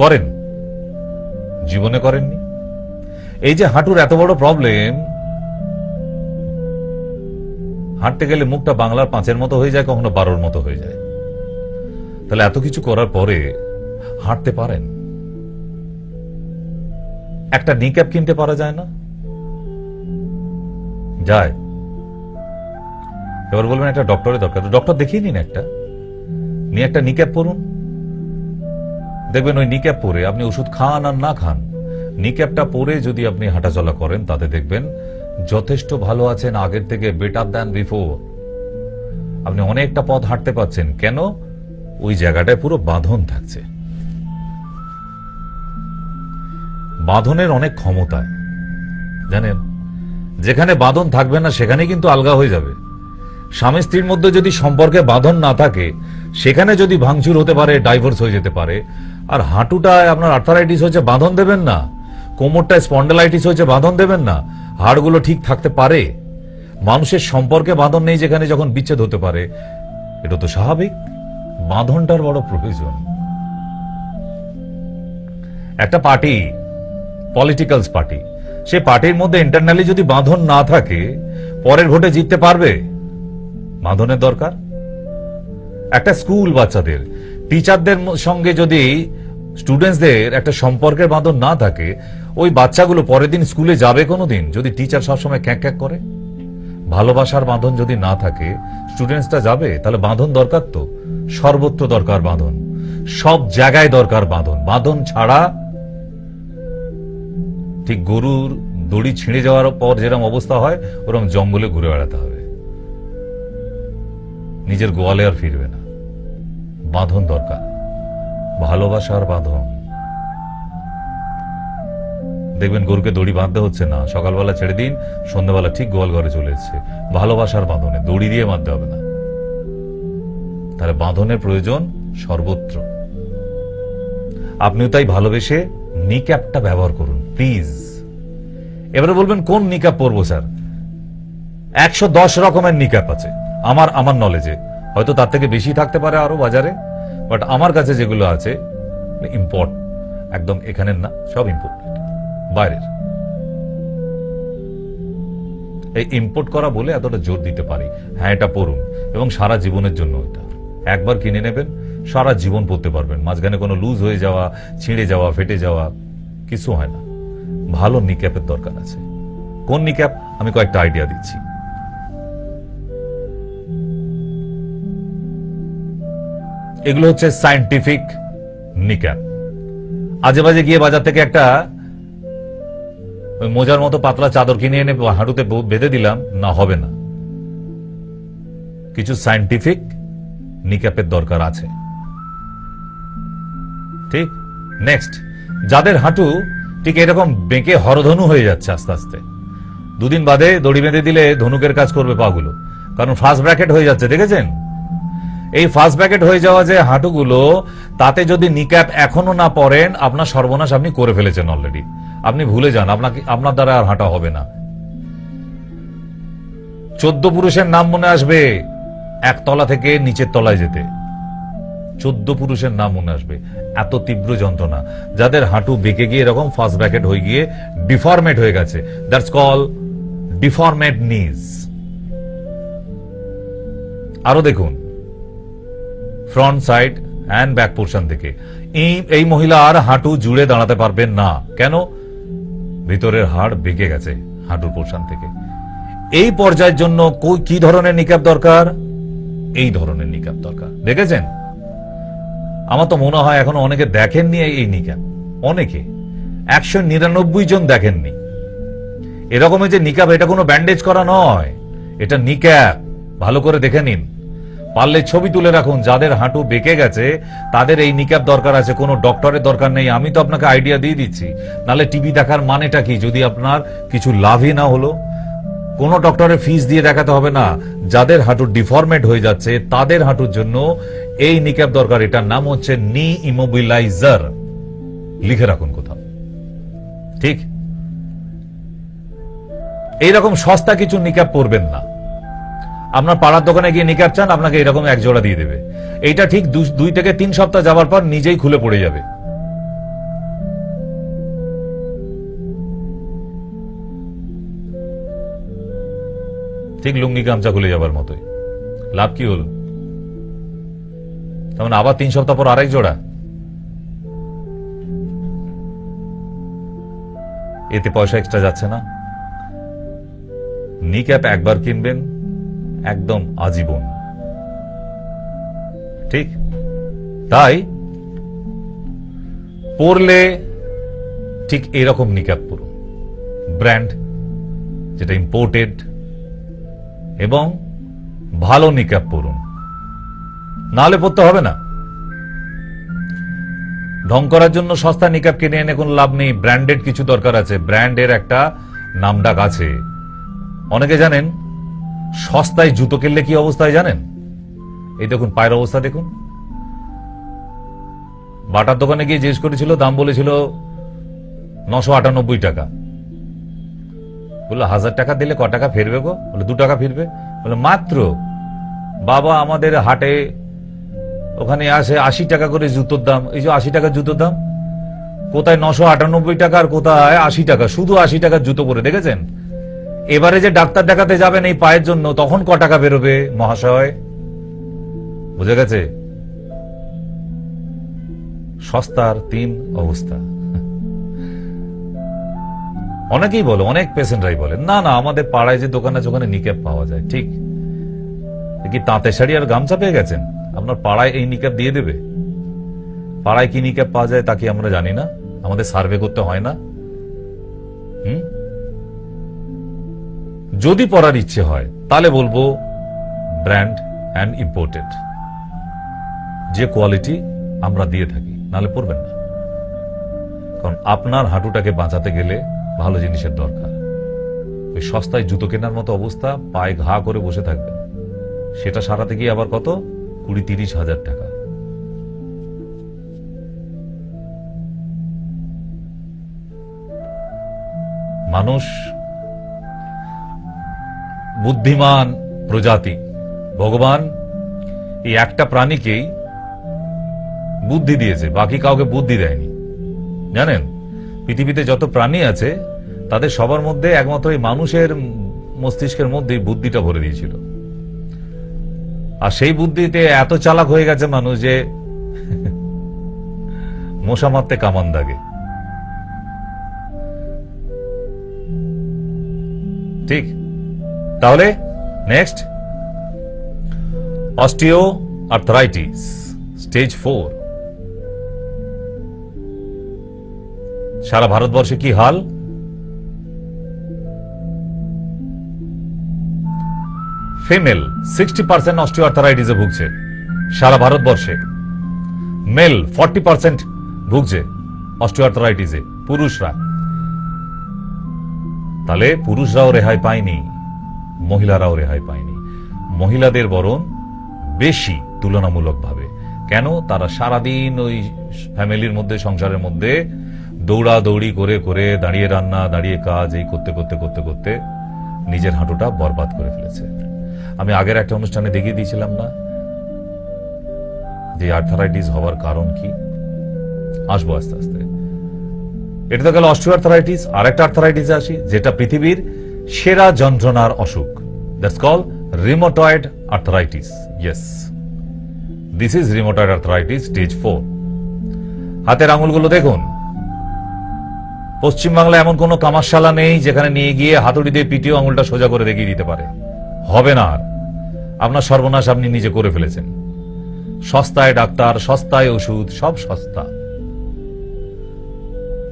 করেন? জীবনে করেননি। এই যে হাঁটুর এত বড় প্রবলেম, হাঁটতে গেলে মুখটা বাংলার 5-এর মতো হয়ে যায়, কখনো 12-র মতো হয়ে যায়। তাহলে এত কিছু করার পরে হাঁটতে পারেন? একটা নিক্যাপ কিনতে পারা যায় না? যায়। এবার বলবেন একটা ডক্টরের দরকার, তো ডক্টর দেখিয়ে নিন, একটা নিয়ে একটা নিক্যাপ পরুন। দেখবেন ওই নিক্যাপ পরে আপনি ওষুধ খান আর না খান, নিক্যাপটা পরে যদি আপনি হাঁটাচলা করেন, তাতে দেখবেন যথেষ্ট ভালো আছেন, আগের থেকে বেটার দ্যান বিফোর। আপনি অনেকটা পথ হাঁটতে পাচ্ছেন। কেন? ওই জায়গাটায় পুরো বাঁধন থাকছে। বাঁধনের অনেক ক্ষমতা জানেন, যেখানে বাঁধন থাকবে না সেখানে কিন্তু আলগা হয়ে যাবে। স্বামী স্ত্রীর মধ্যে যদি সম্পর্কে বাঁধন না থাকে, সেখানে যদি ভাঙচুর হতে পারে, ডাইভোর্স হয়ে যেতে পারে। আর হাঁটুটায় আপনার আর্থারাইটিস হয়েছে, বাঁধন দেবেন না। কোমরটায় স্পন্ডালাইটিস হয়েছে, বাঁধন দেবেন না। হাড়গুলো ঠিক থাকতে পারে। মানুষের সম্পর্কে বাঁধন নেই, যেখানে যখন বিচ্ছেদ হতে পারে, এটা তো স্বাভাবিক। বাঁধনটার বড় প্রয়োজন। একটা পার্টি, পলিটিক্যালস পার্টি, সে পার্টির মধ্যে ইন্টারনালি যদি বাঁধন না থাকে, পরের ভোটে জিততে পারবে? বাঁধনের দরকার। একটা স্কুল, বাচ্চাদের টিচারদের সঙ্গে যদি স্টুডেন্টসদের একটা সম্পর্কের বাঁধন না থাকে, ওই বাচ্চাগুলো পরের দিন স্কুলে যাবে কোনোদিন? যদি টিচার সবসময় ক্যাঁক ক্যাঁক করে। ভালোবাসার বাঁধন যদি না থাকে, স্টুডেন্টসটা যাবে? তাহলে বাঁধন দরকার, তো সর্বত্র দরকার বাঁধন, সব জায়গায় দরকার বাঁধন। বাঁধন ছাড়া ঠিক গরুর দড়ি ছিঁড়ে যাওয়ার পর যেরকম অবস্থা হয়, ওরকম জঙ্গলে ঘুরে বেড়াতে হবে, নিজের গোয়ালে আর ফিরবে না। বাঁধন দরকার, ভালোবাসার বাঁধন। দেখবেন গরুকে দড়ি বাঁধতে হচ্ছে না, সকালবেলা ছেড়ে দিন, সন্ধ্যাবেলা ঠিক গোয়াল ঘরে চলে এসছে। ভালোবাসার বাঁধনে, দড়ি দিয়ে বাঁধতে হবে না। তাহলে বাঁধনের প্রয়োজন সর্বত্র। আপনিও তাই ভালোবেসে নিক্যাপটা ব্যবহার করুন প্লিজ। এবারে বলবেন কোন নিক্যাপ পরবো স্যার? 110 রকমের নিক্যাপ আছে আমার নলেজে, হয়তো তার থেকে বেশি থাকতে পারে আরো বাজারে, বাট আমার কাছে যেগুলো আছে ইম্পোর্ট, একদম এখানের না, সব ইম্পোর্ট, বাইরের। এই ইম্পোর্ট করা বলে এতটা জোর দিতে পারি, হ্যাঁ এটা পড়ুন, এবং সারা জীবনের জন্য এটা একবার কিনে নেবেন, সারা জীবন পড়তে পারবেন, মাঝখানে কোনো লুজ হয়ে যাওয়া, ছিঁড়ে যাওয়া, ফেটে যাওয়া কিছু হয় না। ভালো নিক্যাপের দরকার আছে। কোন নিক্যাপ? আমি কয়েকটা আইডিয়া দিচ্ছি। এগুলো হচ্ছে সায়েন্টিফিক নিক্যাপ। আজে বাজে গিয়ে বাজার থেকে একটা মোজার মতো পাতলা চাদর কিনে এনে হাঁটুতে বেঁধে দিলাম না, হবে না। কিছু সায়েন্টিফিক নিক্যাপের দরকার আছে। ঠিক। নেক্সট, যাদের হাঁটু ঠিক এরকম বেঁকে হরধনু হয়ে যাচ্ছে আস্তে আস্তে, দুদিন বাদে দড়ি বেঁধে দিলে ধনুকের কাজ করবে পাগুলো, কারণ ফার্স্ট ব্র্যাকেট হয়ে যাচ্ছে, দেখেছেন? এই ফার্স্ট ব্র্যাকেট হয়ে যাওয়া যে হাঁটুগুলো, তাতে যদি নিক্যাপ এখনো না পরেন, আপনার সর্বনাশ আপনি করে ফেলেছেন অলরেডি। আপনি ভুলে যান, আপনার দ্বারা আর হাঁটা হবে না। 14 পুরুষের নাম মনে আসবে এক তলা থেকে নিচের তলায় যেতে, 14 পুরুষের নাম মনে আসবে, এত তীব্র যন্ত্রণা। যাদের হাঁটু বেঁকে গিয়ে এরকম ফার্স্ট ব্র্যাকেট হয়ে গিয়ে ডিফর্মেট হয়ে গেছে, দ্যাটস কল ডিফর্মেট নিজ। আরো দেখুন, front side and back portion থেকে এই মহিলা আর হাঁটু জুড়ে দাঁড়াতে পারবেন না। কেন? ভিতরের হাড় বেঁকে গেছে হাঁটুর পোর্শন থেকে। এই পর্যায়ের জন্য কি ধরনের নিক্যাপ দরকার? এই ধরনের নিক্যাপ দরকার। দেখেছেন? আমার তো মনে হয় এখনো অনেকে দেখেননি এই নিক্যাপ, অনেকে 199 জন দেখেননি। এরকমের যে নিক্যাপ, এটা কোনো ব্যান্ডেজ করা নয়, এটা নিক্যাপ। ভালো করে দেখে নিন, পারলে ছবি তুলে রাখুন। যাদের হাঁটু বেঁকে গেছে তাদের এই নিক্যাপ দরকার আছে, কোনো ডক্টরের দরকার নেই। আমি তো আপনাকে আইডিয়া দিয়ে দিচ্ছি, নালে টিভি দেখার মানেটা কি যদি আপনার কিছু লাভই না হলো? কোন ডক্টরের ফিস দিয়ে দেখাতে হবে না। যাদের হাঁটু ডিফর্মেট হয়ে যাচ্ছে তাদের হাঁটুর জন্য এই নিক্যাপ দরকার। এটার নাম হচ্ছে নি ইমোবিলাইজার। লিখে রাখুন কোথাও। ঠিক। এইরকম সস্তা কিছু নিক্যাপ পরবেন না। আপনার পাড়ার দোকানে গিয়ে নিক্যাপ চান, আপনাকে এরকম এক জোড়া দিয়ে দেবে। এইটা ঠিক 2 থেকে 3 সপ্তাহ যাবার পর নিজেই খুলে পড়ে যাবে। ঠিক লুঙ্গি গামছা খুলে যাবার মতোই। লাভ কি হল? তেমন আবার 3 সপ্তাহ পর আরেক জোড়া। এতে পয়সা এক্সট্রা যাচ্ছে না। নিক্যাপ একবার কিনবেন, একদম আজীবন। ঠিক। তাই পরলে ঠিক এরকম নিক্যাপ পরুন, ব্র্যান্ড যেটা ইম্পোর্টেড, এবং ভালো নিক্যাপ পরুন, নাহলে পরতে হবে না। ঢং করার জন্য সস্তা নিক্যাপ কিনে এনে কোনো লাভ নেই। ব্র্যান্ডেড কিছু দরকার আছে, ব্র্যান্ডের একটা নামডাক আছে। অনেকে জানেন সস্তায় জুতো কিনলে কি অবস্থায় জানেন? এই দেখুন পায়ের অবস্থা দেখুন। বাটার দোকানে গিয়ে জিজ্ঞেস করেছিল, দাম বলেছিল 998 টাকা। বললো 1000 টাকা দিলে ক টাকা ফিরবে গো? বলে 2 টাকা ফিরবে। বলে মাত্র? বাবা আমাদের হাটে ওখানে আসে 80 টাকা করে জুতোর দাম। এই যে 80 টাকার জুতোর দাম, কোথায় 998 টাকা আর কোথায় 80 টাকা। শুধু 80 টাকার জুতো পরে, দেখেছেন? এবারে যে ডাক্তার দেখাতে যাবেন এই পায়ের জন্য, তখন ক টাকা বেরোবে মহাশয়? বুঝে গেছে? সস্তার 3 অবস্থা। অনেকেই বলে, অনেক পেশেন্টরাই বলে, না না আমাদের পাড়ায় যে দোকান আছে ওখানে নিক্যাপ পাওয়া যায়। ঠিক। কি তাঁতের শাড়ি আর গামছা পেয়ে গেছেন? আপনার পাড়ায় এই নিক্যাপ দিয়ে দেবে? পাড়ায় কি নিক্যাপ পাওয়া যায় তা কি আমরা জানি না? আমাদের সার্ভে করতে হয় না? যদি পড়ার ইচ্ছে হয় তাহলে বলবো ব্র্যান্ড অ্যান্ড ইম্পোর্টেড, যে কোয়ালিটি আমরা দিয়ে থাকি, নাহলে পড়বেন না। কারণ আপনার হাঁটুটাকে বাঁচাতে গেলে ভালো জিনিসের দরকার। ওই সস্তায় জুতো কেনার মতো অবস্থা, পায়ে ঘা করে বসে থাকবেন, সেটা সারাতে গিয়ে আবার কত 20-30 হাজার টাকা। মানুষ বুদ্ধিমান প্রজাতি। ভগবান এই একটা প্রাণীকেই বুদ্ধি দিয়েছে, বাকি কাউকে বুদ্ধি দেয়নি। জানেন, পৃথিবীতে যত প্রাণী আছে তাদের সবার মধ্যে একমাত্র এই মানুষের মস্তিষ্কের মধ্যে বুদ্ধিটা ভরে দিয়েছিল। আর সেই বুদ্ধিতে এত চালাক হয়ে গেছে মানুষ যে মশা মারতে কামান দাগে। ঠিক, তাহলে নেক্সট, অস্টিও আর্থ্রাইটিস স্টেজ 4। সারা ভারতবর্ষে কি হাল? ফিমেল 60% অস্টিওআর্থ্রাইটিসে ভুগছে সারা ভারতবর্ষে। মেল 40% ভুগছে অস্টিওআর্থ্রাইটিসে, পুরুষরা। তাহলে পুরুষরাও রেহাই পায়নি, মহিলারাও রেহাই পায়নি। মহিলাদের বরং বেশি তুলনামূলকভাবে। কেন? তারা সারাদিন ওই ফ্যামিলির মধ্যে, সংসারের মধ্যে দৌড়াদৌড়ি করে করে, দাঁড়িয়ে রান্না, দাঁড়িয়ে কাজ, এই করতে করতে করতে করতে নিজের হাঁটুটা বরবাদ করে ফেলেছে। আমি আগের একটা অনুষ্ঠানে দেখিয়ে দিয়েছিলাম না যে আর্থারাইটিস হওয়ার কারণ কি? আসবো আস্তে আস্তে। এটা তো গেল অস্টিওআর্থ্রাইটিস। আর একটা আর্থারাইটিস আসি, যেটা পৃথিবীর সেরা যন্ত্রণার অসুখ। That's call rheumatoid arthritis. Yes, this is rheumatoid arthritis stage 4। হাতের আঙুলগুলো দেখুন। পশ্চিমবাংলায় এমন কোন কামারশালা নেই যেখানে নিয়ে গিয়ে হাতুড়ি দিয়ে পিটিয়ে আঙুলটা সোজা করে দেখিয়ে দিতে পারে। হবে না। আর আপনার সর্বনাশ আপনি নিজে করে ফেলেছেন। সস্তায় ডাক্তার, সস্তায় ওষুধ, সব সস্তা।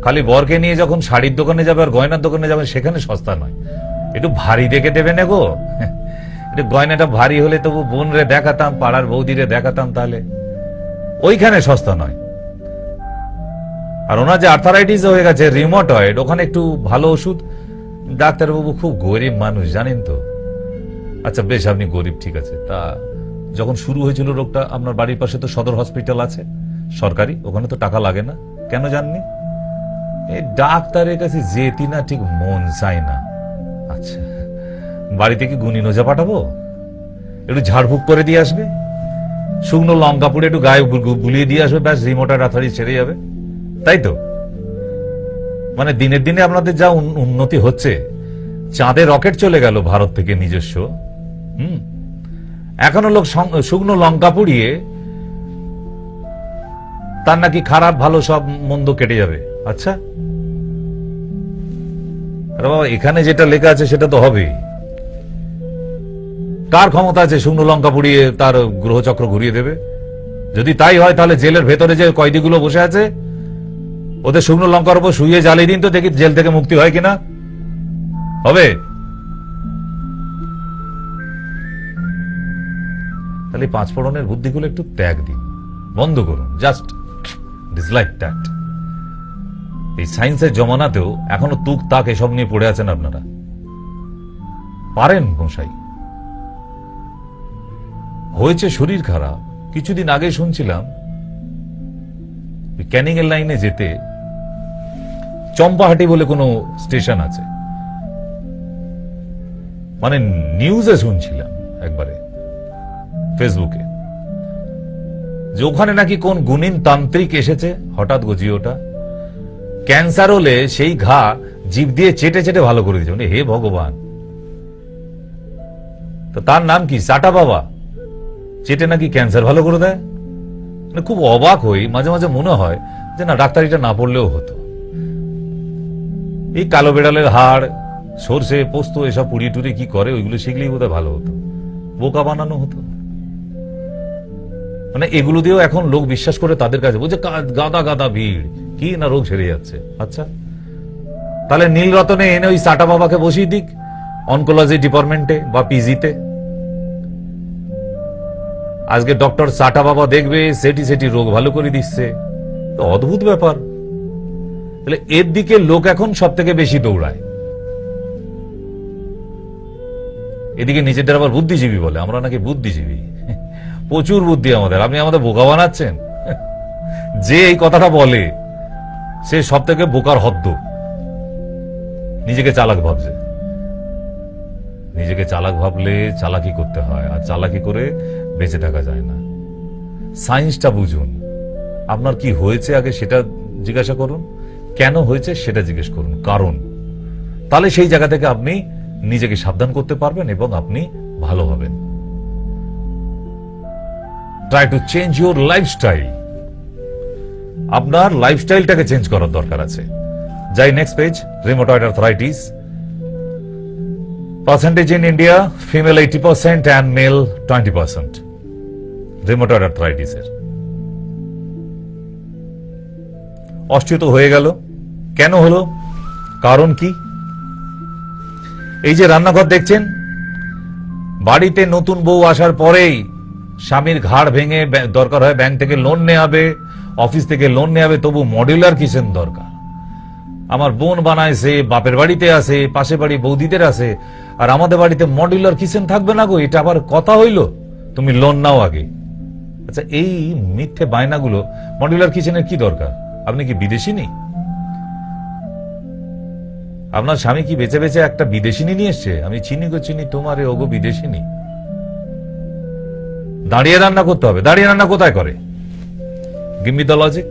খালি বরকে নিয়ে যখন শাড়ির দোকানে যাবে আর গয়নার দোকানে যাবে, সেখানে সস্তা নয়। একটু ভারী দেখে দেবে না গো। একটু গয়নাটা ভারী হলে তবু বোন রে দেখাতাম, পাড়ার বৌদিরে দেখাতাম, তাহলে ওইখানে সস্তা নয়। আর ওনার যে আর্থারাইটিস হয়ে গেছে রিউমাটয়েড, ওখানে একটু ভালো ওষুধ। ডাক্তারবাবু খুব গরিব মানুষ, জানেন তো। আচ্ছা বেশ, আপনি গরিব, ঠিক আছে। তা যখন শুরু হয়েছিল রোগটা, আপনার বাড়ির পাশে তো সদর হসপিটাল আছে সরকারি, ওখানে তো টাকা লাগে না। কেন জাননি? এই ডাক্তারের কাছে যেতি না ঠিক মন চায় না। আচ্ছা, বাড়িতে কি গুনি নোজা পাঠাবো? একটু ঝাড়ফুঁক করে দিয়ে আসবে, শুকনো লঙ্কা পুড়ে একটু গায়ে বুলিয়ে দিয়ে আসবে, ব্যাস রিউমাটয়েড আর্থ্রাইটিস ছেড়ে যাবে। তাই তো? মানে দিনের দিনে আপনাদের যা উন্নতি হচ্ছে, চাঁদে রকেট চলে গেল ভারত থেকে নিজস্ব। এখনো লোক শুকনো লঙ্কা পুড়িয়ে তার নাকি খারাপ ভালো সব মন্দ কেটে যাবে। আচ্ছা, আরে বাবা, এখানে যেটা লেখা আছে সেটা তো হবেই। কার ক্ষমতা আছে শুকনো লঙ্কা পুড়িয়ে তার গ্রহচক্র ঘুরিয়ে দেবে? যদি তাই হয়, তাহলে জেলের ভেতরে যে কয়েদিগুলো বসে আছে, ওদের শুকনো লঙ্কার উপর শুয়ে জ্বালিয়ে দিন তো, দেখি জেল থেকে মুক্তি হয় কিনা। হবে? তাহলে পাঁচ ফোড়নের বুদ্ধিগুলো একটু ত্যাগ দিন, বন্ধ করুন। Just dislike that. এই সায়েন্সের জমানাতেও এখনো তুক তাক এসব নিয়ে পড়ে আছেন আপনারা। পারেন মশাই। হয়েছে শরীর খারাপ। কিছুদিন আগে শুনছিলাম ক্যানিং এর লাইনে যেতে চম্পাহাটি বলে কোন স্টেশন আছে, মানে নিউজে শুনছিলাম একবারে ফেসবুকে, যে ওখানে নাকি কোন গুণীন তান্ত্রিক এসেছে হঠাৎ গজিওটা, ক্যান্সার হলে সেই ঘা জিভ দিয়ে চেটে চেটে ভালো করে দিয়েছে। হে ভগবান! তো তার নাম কি? চাটা বাবা। চেটে নাকি ক্যান্সার ভালো করে দেয়। খুব অবাক হই, মাঝে মাঝে মনে হয় যে না, ডাক্তারিটা না পড়লেও হতো। এই কালো বেড়ালের হাড়, সর্ষে, পোস্ত এসব পুড়িয়ে টুড়িয়ে কি করে, ওইগুলো শিখলেই বোধহয় ভালো হতো, বোকা বানানো হতো। মানে এগুলো দিয়েও এখন লোক বিশ্বাস করে তাদের কাছে, বলছে গাদা গাদা ভিড়, কি না রোগ সেরে যাচ্ছে। আচ্ছা, তাহলে নীলরতনে এনে ওই চাটা বাবাকে বসিয়ে দিক অনকোলজি ডিপার্টমেন্টে বা পিজিতে। আজকে ডক্টর চাটা বাবা দেখবে সেটি সেটি রোগ ভালো করে দিচ্ছে। অদ্ভুত ব্যাপার। তাহলে এর দিকে লোক এখন সব থেকে বেশি দৌড়ায়। এদিকে নিজেদের আবার বুদ্ধিজীবী বলে, আমরা নাকি বুদ্ধিজীবী। প্রচুর বুদ্ধি আমাদের। আপনি আমাদের বোকা বানাচ্ছেন। যে এই কথাটা বলে সে সব থেকে বোকার হদ্দ। নিজেকে চালাক ভাবছে। নিজেকে চালাক ভাবলে চালাকি করতে হয়, আর চালাকি করে বেঁচে থাকা যায় না। সায়েন্সটা বুঝুন। আপনার কি হয়েছে আগে সেটা জিজ্ঞাসা করুন, কেন হয়েছে সেটা জিজ্ঞেস করুন, কারণ। তাহলে সেই জায়গা থেকে আপনি নিজেকে সাবধান করতে পারবেন এবং আপনি ভালো হবেন। Try to change your lifestyle. আপনার লাইফস্টাইলটাকে চেঞ্জ করার দরকার আছে। যাই next page, rheumatoid arthritis. Percentage in India, female 80% and male 20%। Rheumatoid আর্থ্রাইটিসের অস্থিত হয়ে গেল, কেন হলো, কারণ কি? এই যে রান্নাঘর দেখছেন, বাড়িতে নতুন বউ আসার পরেই স্বামীর ঘাড় ভেঙে দরকার হয় ব্যাংক থেকে লোন নেওয়াবে, অফিস থেকে লোন নেওয়াবে, তবু মডিউলার কিচেন দরকার। আমার বোন বানাইছে, বাপের বাড়িতে আছে, পাশে বাড়ি বৌদিদের আছে, আর আমাদের বাড়িতে মডিউলার কিচেন থাকবে না গো, এটা আবার কথা হইল? তুমি লোন নাও আগে। আচ্ছা, এই মিথ্যে বায়নাগুলো, মডিউলার কিচেনের কি দরকার? আপনি কি বিদেশি নেই? আপনার স্বামী কি বেঁচে বেঁচে একটা বিদেশিনী নিয়ে এসছে? আমি চিনি গো চিনি তোমার ওগো বিদেশিনী। দাঁড়িয়ে রান্না করতে হবে। দাঁড়িয়ে রান্না কোথায় করে? Give me the logic.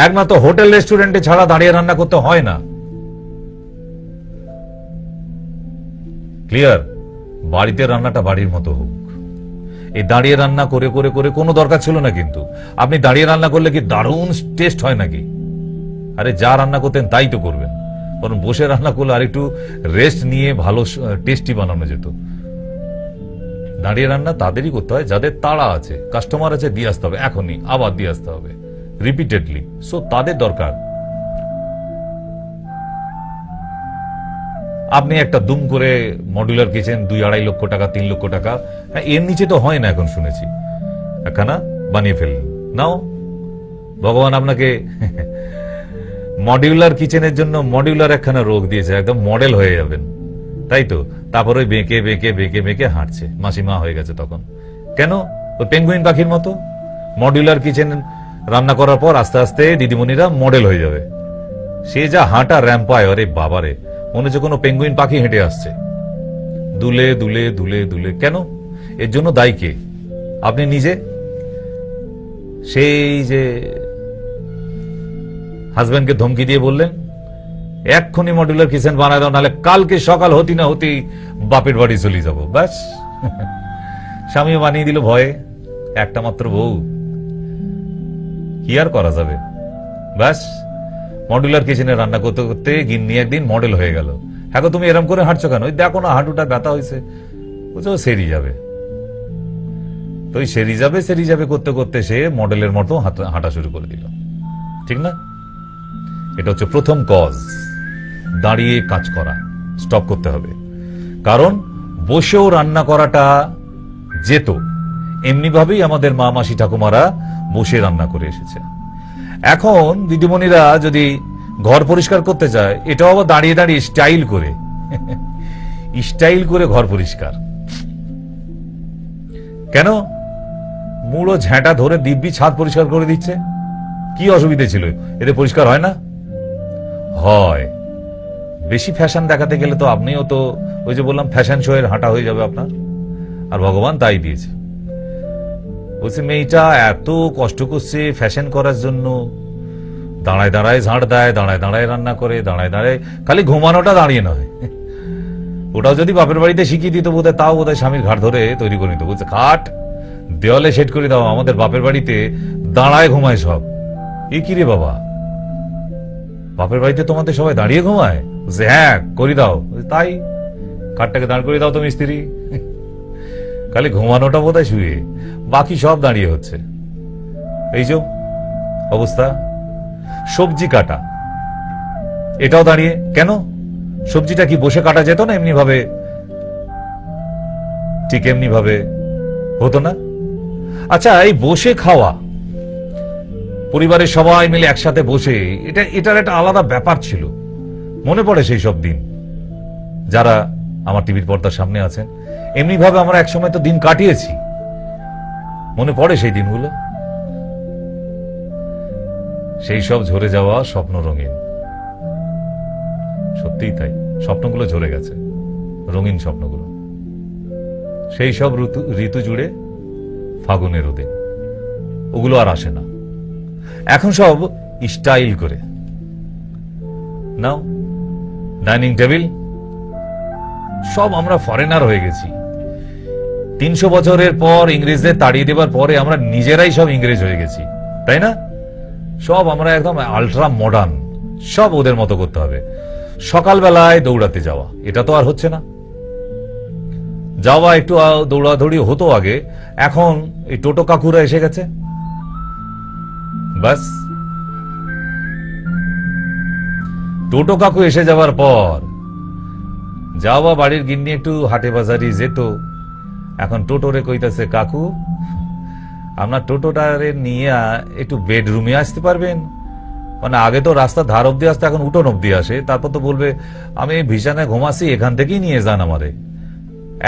একমাত্র হোটেল রেস্টুরেন্টে ছাড়া দাঁড়িয়ে রান্না করতে হয় না। ক্লিয়ার? বাড়িতে রান্নাটা বাড়ির মতো হোক। এই দাঁড়িয়ে রান্না করে করে করে কোনো দরকার ছিল না। কিন্তু আপনি দাঁড়িয়ে রান্না করলে কি দারুণ টেস্ট হয় নাকি? আরে যা রান্না করতেন তাই তো করবেন, কারণ বসে রান্না করলে আরেকটু রেস্ট নিয়ে ভালো টেস্টি বানানো যেত। দাঁড়িয়ে রান্না তাদেরই করতে হয় যাদের তাড়া আছে, কাস্টমার আছে, দিয়ে আসতে হবে এখনই, আবার দিয়ে আসতে হবে রিপিটেডলি, সো তাদের দরকার। আপনি একটা দুম করে মডুলার কিচেন 2-2.5 লক্ষ টাকা, 3 লক্ষ টাকা, এর নিচে তো হয় না এখন শুনেছি, একখানা বানিয়ে ফেললেন। নাও, ভগবান আপনাকে মডিউলার কিচেনের জন্য মডিউলার একখানা রোগ দিয়েছে, একদম মডেল হয়ে যাবেন, তাই তো? তারপর ওই বেঁকে বেঁকে বেঁকে বেঁকে হাঁটছে, মাসিমা হয়ে গেছে তখন। কেন? ওই পেঙ্গুইন পাখির মতো মডিউলার কিচেন রান্না করার পর আস্তে আস্তে দিদিমণিরা মডেল হয়ে যাবে। সে যা হাঁটা র্যাম্পায়, আরে বাবারে, মনে হচ্ছে কোনো পেঙ্গুইন পাখি হেঁটে আসছে, দুলে দুলে দুলে দুলে। কেন? এর জন্য দায়ী কে? আপনি নিজে। সেই যে হাজবেন্ডকে ধমকি দিয়ে বললেন এক্ষুনি মডুলার কিচেন বানায় দাও, নাহলে কালকে সকাল হতি না হতেই বাপের বাড়ি চলে যাব। ব্যাস, স্বামী বানিয়ে দিল ভয়ে, একটা মাত্র বউ, কি আর করা যাবে? ব্যাস, মডুলার কিচেনে রান্না করতে করতে গিন্নি একদিন মডেল হয়ে গেল। হ্যাঁ, তুমি এরম করে হাঁটছো কেন? ওই দেখো না হাঁটুটা ব্যথা হয়েছে। বুঝছো, সেরি যাবে। তো ওই সেরি যাবে সেরি যাবে করতে করতে সে মডেলের মতো হাঁটা শুরু করে দিল। ঠিক না? এটা হচ্ছে প্রথম কজ, দাঁড়িয়ে কাজ করা স্টপ করতে হবে। কারণ বসেও রান্না করাটা যেত, এমনি ভাবেই আমাদের মা মাসি ঠাকুমারা বসে রান্না করে এসেছে। এখন দিদিমণিরা যদি ঘর পরিষ্কার করতে চায়, এটাও আবার দাঁড়িয়ে দাঁড়িয়ে স্টাইল করে স্টাইল করে ঘর পরিষ্কার। কেন? মুড়ো ঝ্যাঁটা ধরে দিব্যি ছাদ পরিষ্কার করে দিচ্ছে। কি অসুবিধে ছিল? এতে পরিষ্কার হয় না? হয়। বেশি ফ্যাশন দেখাতে গেলে তো আপনিও তো ওই যে বললাম ফ্যাশন শো এর হাঁটা হয়ে যাবে আপনার। আর ভগবান তাই দিয়েছে। বলছে মেয়েটা এত কষ্ট করছে ফ্যাশন করার জন্য, দাঁড়ায় দাঁড়ায় ঝাড় দেয়, দাঁড়ায় দাঁড়ায় রান্না করে, দাঁড়ায় দাঁড়ায়, খালি ঘুমানোটা দাঁড়িয়ে নয়। ওটাও যদি বাপের বাড়িতে শিখিয়ে দিত বোধহয়, তাও বোধহয় স্বামীর ঘাট ধরে তৈরি করে নিত। বলছে খাট দেওয়ালে সেট করে দাও, আমাদের বাপের বাড়িতে দাঁড়ায় ঘুমায় সব। এ কি রে বাবা, বাপের বাড়িতে তোমাদের সবাই দাঁড়িয়ে ঘুমায়? বলছে হ্যাঁ, করি দাও। তাই খাটটাকে দাঁড় করে দাও তো মিস্ত্রি, খালি ঘুমানোটা বোধহয় শুয়ে, বাকি সব দাঁড়িয়ে হচ্ছে। এই যে অবস্থা। সবজি কাটা, এটাও দাঁড়িয়ে। কেন? সবজিটা কি বসে কাটা যেত না এমনি ভাবে? ঠিক এমনি ভাবে হতো না? আচ্ছা, এই বসে খাওয়া, পরিবারের সবাই মিলে একসাথে বসে, এটার একটা আলাদা ব্যাপার ছিল। মনে পড়ে সেই সব দিন, যারা আমার টিভির পর্দার সামনে আছেন। এমনি ভাবে আমরা একসময় তো দিন কাটিয়েছি, মনে পড়ে সেই দিনগুলো। সেই সব ঝরে যাওয়া স্বপ্ন রঙিন, সত্যিই তাই। স্বপ্নগুলো ঝরে গেছে, রঙিন স্বপ্নগুলো। সেই সব ঋতু জুড়ে ফাগুনের রোদে, ওগুলো আর আসে না। এখন সব স্টাইল করে নাও, ডাইনিং টেবিল, সব আমরা ফরেনার হয়ে গেছি। 300 বছরের পর ইংরেজদের তাড়িয়ে দেবার পরে আমরা নিজেরাই সব ইংরেজ হয়ে গেছি, তাই না? সব আমরা একদম আল্ট্রা মডার্ন, সব ওদের মতো করতে হবে। সকালবেলায় দৌড়াতে যাওয়া, এটা তো আর হচ্ছে না। যাওয়া একটু দৌড়াদৌড়ি হতো আগে, এখন এই টোটো কাকুরা এসে গেছে, বাস। টোটো কাকু এসে যাওয়ার পর যাওয়া বাড়ির গিন্নি একটু হাটে বাজারি যেত, এখন টোটোরে কইতাছে, কাকু আপনার টোটোটারে নিয়ে একটু বেডরুমে আসতে পারবেন? মানে আগে তো রাস্তা ধার অব্দি আসতে, এখন উঠোন অব্দি আসে। তারপর তো বলবে আমি বিছানায় ঘুমাসি, এখান থেকেই নিয়ে যান আমারে।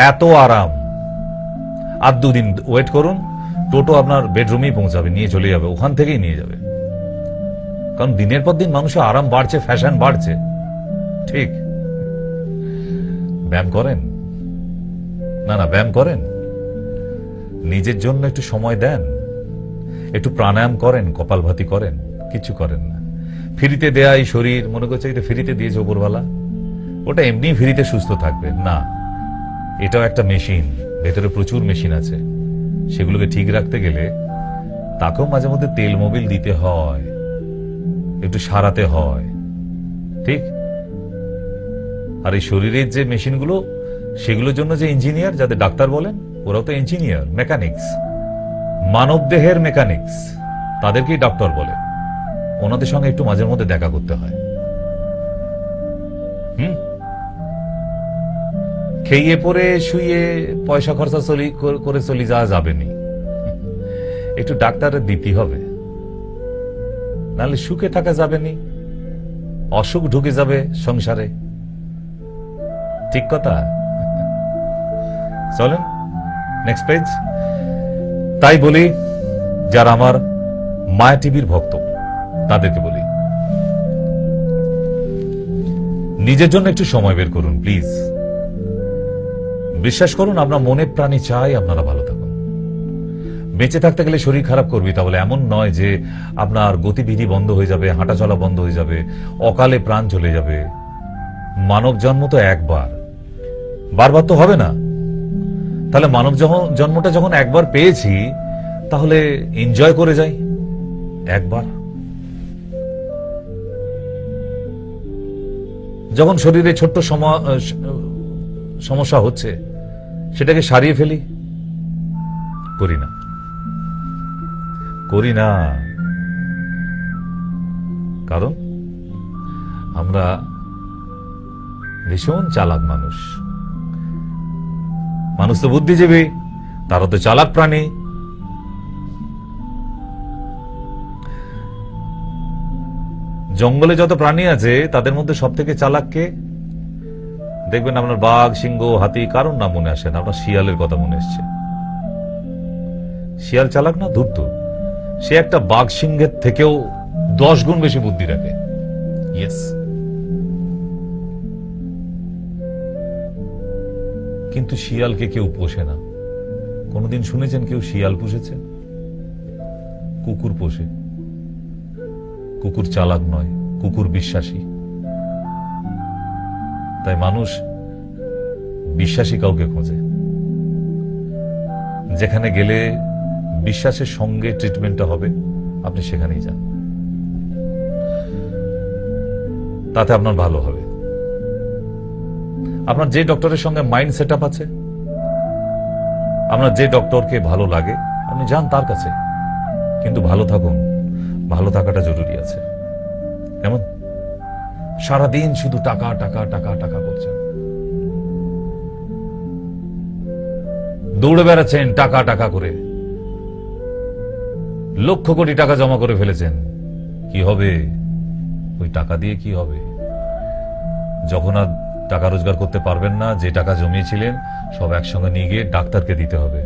এত আরাম। আর 2 দিন ওয়েট করুন, টোটো আপনার বেডরুমেই পৌঁছাবে, নিয়ে চলে যাবে, ওখান থেকেই নিয়ে যাবে। কারণ দিনের পর দিন মানুষের আরাম বাড়ছে, ফ্যাশন বাড়ছে। ঠিক। ব্যায়াম করেন না? না, ব্যায়াম করেন, নিজের জন্য একটু সময় দেন, একটু প্রাণায়াম করেন, কপালভাতি করেন, কিছু করেন না। ফ্রিতে দেয়া এই শরীর মনে করছে এটা ফ্রিতে দিয়েছে উপরওয়ালা, ওটা এমনি ফ্রিতে সুস্থ থাকবে না। এটাও একটা মেশিন, ভেতরে প্রচুর মেশিন আছে, সেগুলোকে ঠিক রাখতে গেলে তাকেও মাঝে মধ্যে তেল মোবিল দিতে হয়, একটু সারাতে হয়, ঠিক? আর এই শরীরের যে মেশিনগুলো, সেগুলোর জন্য যে ইঞ্জিনিয়ার, যাদের ডাক্তার বলেন, ওরাও তো ইঞ্জিনিয়ার, মেকানিক্স, মানব দেহের মেকানিক্স, তাদেরকেই ডক্টর বলে। ওনাদের সঙ্গে একটু মাঝে মধ্যে দেখা করতে হয়। খেয়ে পরে শুয়ে পয়সা খরচা করে চলে যাওয়া যাবে নি, একটু ডাক্তারের দিতে হবে, নাহলে সুখে থাকা যাবে নি, অসুখ ঢুকে যাবে সংসারে। ঠিক কথা। চলেন নেক্সট পেজ। তাই বলি, যারা আমার মায়া টিভির ভক্ত তাদেরকে বলি, নিজের জন্য একটু সময় বের করুন প্লিজ। বিশ্বাস করুন, আপনার মনে প্রাণী চাই আপনারা ভালো থাকুন। বেঁচে থাকতে গেলে শরীর খারাপ করবে, তাহলে এমন নয় যে আপনার গতিবিধি বন্ধ হয়ে যাবে, হাঁটা চলা বন্ধ হয়ে যাবে, অকালে প্রাণ চলে যাবে। মানব জন্ম তো একবার, বারবার তো হবে না। তাহলে মানব জন্মটা যখন একবার পেয়েছি, তাহলে এনজয় করে যাই একবার। যখন শরীরে ছোট্ট সমস্যা হচ্ছে, সেটাকে সারিয়ে ফেলি, করি না, করি না। কারণ আমরা ভীষণ চালাক মানুষ। মানুষ তো বুদ্ধিজীবী, তারা তো চালাক প্রাণী। জঙ্গলে যত প্রাণী আছে তাদের মধ্যে সব থেকে চালাক কে? দেখবেন আপনার বাঘ, সিংহ, হাতি, কারণ নাম মনে আসে না, আপনার শিয়ালের কথা মনে আসছে। শিয়াল চালাক না? ধূর্ত। সে একটা বাঘ সিংহের থেকেও 10 গুণ বেশি বুদ্ধি রাখে। ইয়েস। কিন্তু শিয়ালকে কেউ পোষে না। কোনদিন শুনেছেন কেউ শিয়াল পুষেছে? কুকুর পোষে। কুকুর চালাক নয়, কুকুর বিশ্বাসী। তাই মানুষ বিশ্বাসী কাউকে খোঁজে। যেখানে গেলে বিশ্বাসের সঙ্গে ট্রিটমেন্টটা হবে, আপনি সেখানেই যান, তাতে আপনার ভালো হবে। আপনার যে ডক্টরের সঙ্গে মাইন্ড সেট আপ আছে, আপনার যে ডক্টরকে ভালো লাগে, আপনি যান তার কাছে, কিন্তু ভালো থাকুন। ভালো থাকাটা জরুরি আছে। কেমন সারাদিন শুধু টাকা টাকা টাকা টাকা করছেন, দৌড়ে বেড়াচ্ছেন টাকা টাকা করে, লক্ষ কোটি টাকা জমা করে ফেলেছেন, কি হবে? ওই টাকা দিয়ে কি হবে? যখন আর টাকা রোজগার করতে পারবেন না, যে টাকা জমিয়েছিলেন সব একসঙ্গে নিয়ে গিয়ে ডাক্তারকে দিতে হবে।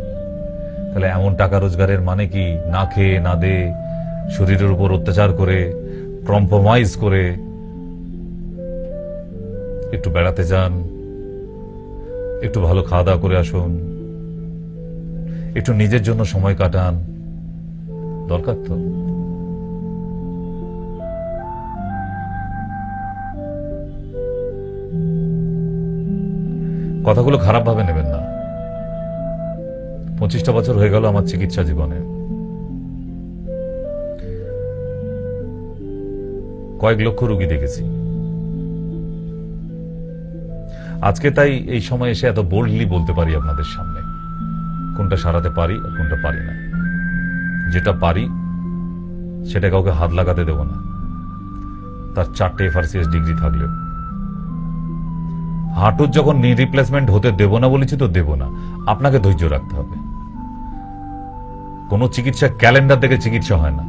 তাহলে এমন টাকা রোজগারের মানে কি? না খেয়ে না দে, শরীরের উপর অত্যাচার করে, কম্প্রোমাইজ করে। একটু বেড়াতে যান, একটু ভালো খাওয়া দাওয়া করে আসুন, একটু নিজের জন্য সময় কাটান, দরকার তো। কথাগুলো খারাপ ভাবে নেবেন না। 25টা বছর হয়ে গেল আমার চিকিৎসা জীবনে, কয়েক লক্ষ রোগী দেখেছি। আজকে তাই এই সময় এসে এত বোল্ডলি বলতে পারি আপনাদের সামনে কোনটা সারাতে পারি আর কোনটা পারি না। যেটা পারি সেটা কাউকে হাত লাগাতে দেব না, তার 4টে FRCS ডিগ্রি থাকলেও। হাঁটুর যখন নি রিপ্লেসমেন্ট হতে দেব না বলেছি তো দেব না, আপনাকে ধৈর্য রাখতে হবে। কোন চিকিৎসা ক্যালেন্ডার দেখে চিকিৎসা হয় না।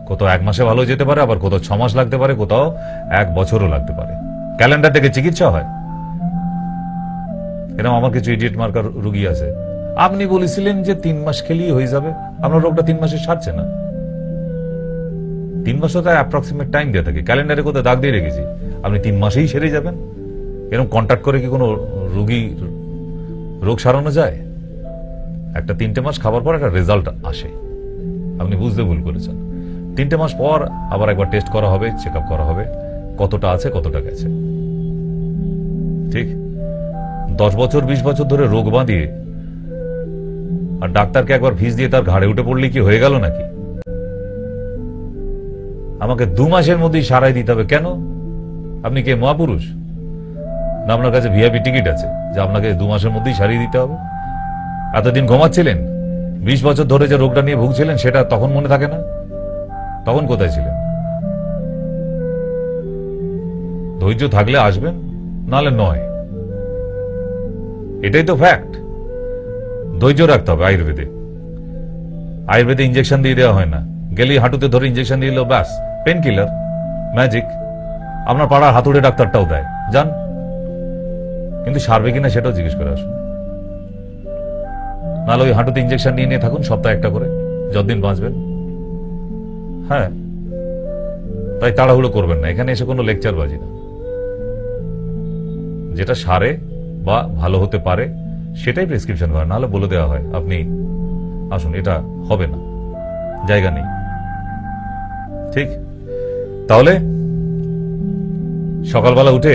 কোথাও 1 মাসে ভালো যেতে পারে, আবার কোথাও 6 মাস লাগতে পারে, কোথাও 1 বছরও লাগতে পারে। ক্যালেন্ডার থেকে চিকিৎসা হয়? এরকম আমার কিছু ইডিয়েট মার্কার রোগী আছে, আপনি বলেছিলেন যে 3 মাস খেলেই হয়ে যাবে, আপনার রোগটা 3 মাসে সারছে না। 3 মাস তো অ্যাপ্রক্সিমেট টাইম দিয়ে থাকে, ক্যালেন্ডারে কোথাও দাগ দিয়ে রেখেছি, আপনি 3 মাসেই সেরে যাবেন। এরকম কন্ট্যাক্ট করে কি কোনো রোগী রোগ সারানো যায়? একটা 3টে মাস খাবার পর একটা রেজাল্ট আসে, আপনি বুঝতে ভুল করেছেন। 3টে মাস পর আবার একবার টেস্ট করা হবে, চেক আপ করা হবে, কতটা আছে কতটা গেছে। ঠিক 10 বছর 20 বছর ধরে রোগ বাঁধিয়ে আর ডাক্তারকে একবার ফিস দিয়ে তার ঘাড়ে উঠে পড়লে কি হয়ে গেল নাকি? আমাকে 2 মাসের মধ্যেই সারাই দিতে হবে কেন? আপনি কে মহাপুরুষ? না আপনার কাছে ভিআইপি টিকিট আছে যে আপনাকে 2 মাসের মধ্যেই সারিয়ে দিতে হবে? এতদিন ঘুমাচ্ছিলেন, 20 বছর ধরে যে রোগটা নিয়ে ভুগছিলেন সেটা তখন মনে থাকে না? তখন কোথায় ছিলেন? ধৈর্য থাকলে আসবেন, নাহলে নয়। এটাই তো ফ্যাক্ট। ধৈর্য রাখতে হবে। আয়ুর্বেদে ইঞ্জেকশন দিয়ে দেওয়া হয় না, গেলেই হাঁটুতে ধরে ইঞ্জেকশন দিয়ে দিল, ব্যাস পেন কিলার, ম্যাজিক। আপনার পাড়ার হাতুড়ে ডাক্তারটাও দেয়, যান। কিন্তু সারবে কিনা সেটাও জিজ্ঞেস করে আসুন, নাহলে ওই হাঁটুতে ইঞ্জেকশন নিয়ে নিয়ে থাকুন সপ্তাহে একটা করে, যতদিন বাঁচবেন। হ্যাঁ, তাই তাড়াহুড়ো করবেন না, এখানে এসে কোনো লেকচার বাজি না। যেটা সারে বা ভালো হতে পারে সেটাই প্রেসক্রিপশন করেন, নাহলে বলে দেওয়া হয় আপনি আসুন, এটা হবে না, জায়গা নেই। ঠিক? তাহলে সকালবেলা উঠে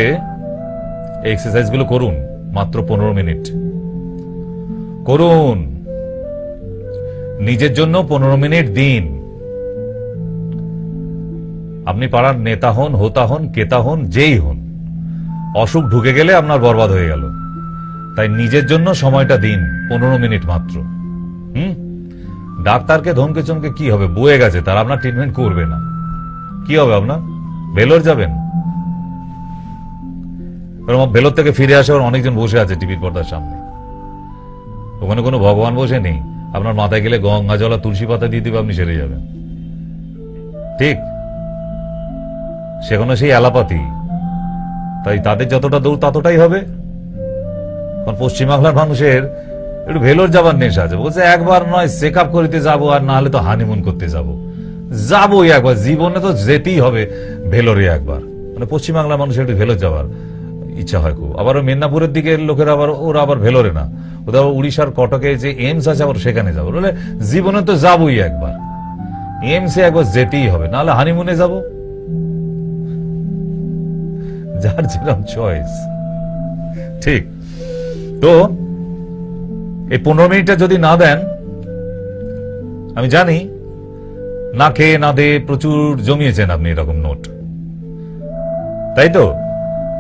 এই এক্সারসাইজ গুলো করুন, মাত্র 15 মিনিট করুন। নিজের জন্য 15 মিনিট দিন। আপনি পাড়ার নেতা হন, হোতা হন, কেতা হন, যেই হন, অসুখ ঢুকে গেলে আপনার বরবাদ হয়ে গেল। তাই নিজের জন্য সময়টা দিন, 15 মিনিট মাত্র। ডাক্তারকে ধমকে চমকে কি হবে? বয়ে গেছে তার, আপনার ট্রিটমেন্ট করবে না। কি হবে আপনার? ভেলোর যাবেন? ভেলোর থেকে ফিরে আসে অনেকজন বসে আছে টিভির পর্দার সামনে, ওখানে কোনো ভগবান বসে নেই। আপনার মাথায় গেলে গঙ্গা জল আর তুলসী পাতা দিয়ে দিবে, আপনি সেরে যাবেন। ঠিক? সেখানে সেই অ্যালাপাতি, তাই তাদের যতটা দৌড় ততটাই হবে। কারণ পশ্চিমবাংলার মানুষের একটু ভেলোর যাবার নেশা আছে, বলছে একবার নয় চেক আপ করিতে যাবো, আর না হলে তো হানিমুন করতে যাবোই একবার, জীবনে তো যেতেই হবে ভেলোরে একবার। মানে পশ্চিমবাংলার মানুষের একটু ভেলোর যাবার ইচ্ছা হয় খুব। আবার মেদিনীপুরের দিকের লোকের আবার ওরা আবার ভেলোরে না, ওদের উড়িষ্যার কটকে যে এইমস আছে আবার সেখানে যাবো। বলে জীবনে তো যাবোই একবার, এইমসে একবার যেতেই হবে, নাহলে হানিমুনে যাব। যার যেরকম চয়েস। ঠিক? তো এই 15 মিনিটটা যদি না দেন, আমি জানি না খেয়ে না দিয়ে প্রচুর জমিয়েছেন আপনি এরকম নোট, তাই তো?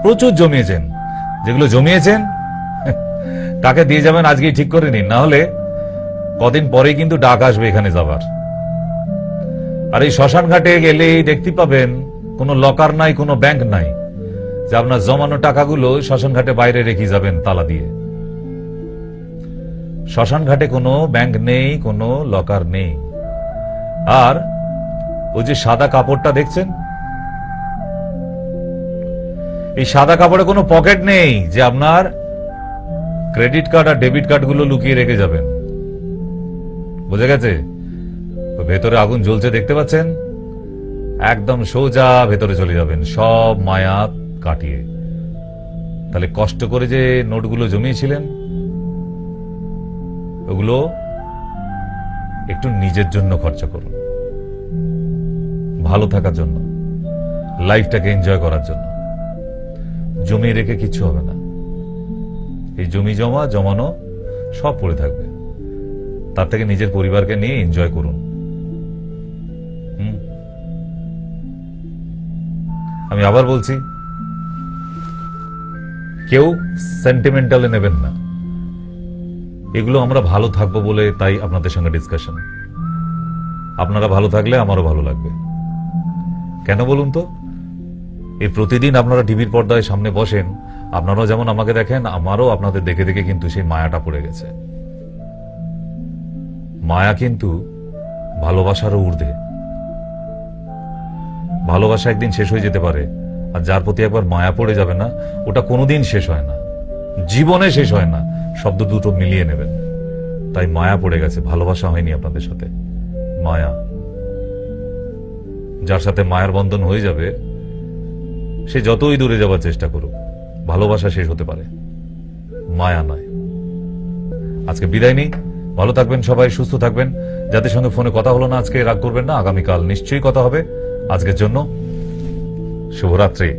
প্রচুর জমিয়েছেন। যেগুলো জমিয়েছেন তাকে দিয়ে যাবেন, আজকেই ঠিক করে নিন, না হলে কদিন পরে কিন্তু ডাক আসবে এখানে যাবার। আর এই শ্মশান ঘাটে গেলেই দেখতে পাবেন কোনো লকার নাই, কোনো ব্যাংক নাই, যে আপনার জমানো টাকাগুলো শ্মশান ঘাটে বাইরে রেখে যাবেন তালা দিয়ে। শ্মশান ঘাটে কোনো ব্যাংক নেই, কোনো লকার নেই। আর ওই যে সাদা কাপড়টা দেখছেন, এই সাদা কাপড়ে কোনো পকেট নেই যে আপনার ক্রেডিট কার্ড আর ডেবিট কার্ড গুলো লুকিয়ে রেখে যাবেন। বুঝে গেছে? ভেতরে আগুন জ্বলছে দেখতে পাচ্ছেন, একদম সোজা ভেতরে চলে যাবেন সব মায়া কাটিয়ে। তাহলে কষ্ট করে যে নোটগুলো জমিয়েছিলেন ওগুলো একটু নিজের জন্য খরচা করুন, ভালো থাকার জন্য, লাইফটাকে এনজয় করার জন্য। জমিয়ে রেখে কিচ্ছু হবে না। এই জমি জমা জমানো সব পড়ে থাকবে, তার থেকে নিজের পরিবারকে নিয়ে এনজয় করুন। আমি আবার বলছি, কেউ সেন্টিমেন্টালে নেবেন না, এগুলো আমরা ভালো থাকবো বলে তাই আপনাদের সঙ্গে ডিসকাশন। আপনারা ভালো থাকলে আমারও ভালো লাগবে। কেন বলুন তো? এই প্রতিদিন আপনারা টিভির পর্দায় সামনে বসেন, আপনারাও যেমন আমাকে দেখেন, আমারও আপনাদের দেখে দেখে কিন্তু সেই মায়াটা পড়ে গেছে। মায়া কিন্তু ভালোবাসারও ঊর্ধ্বে। ভালোবাসা একদিন শেষ হয়ে যেতে পারে, আর যার প্রতি একবার মায়া পড়ে যাবে না, ওটা কোনোদিন শেষ হয় না, জীবনে শেষ হয় না। শব্দ দুটো মিলিয়ে নেবেন। তাই মায়া পড়ে গেছে, ভালোবাসা হয়নি আপনাদের সাথে, মায়া। যার সাথে মায়ার বন্ধন হয়ে যাবে সে যতই দূরে যাবার চেষ্টা করুক, ভালোবাসা শেষ হতে পারে, মায়া নয়। আজকে বিদায় নিই। ভালো থাকবেন সবাই, সুস্থ থাকবেন। যাদের সঙ্গে ফোনে কথা হলো না আজকে, রাগ করবেন না, আগামীকাল নিশ্চয়ই কথা হবে। আজকের জন্য শুভরাত্রি।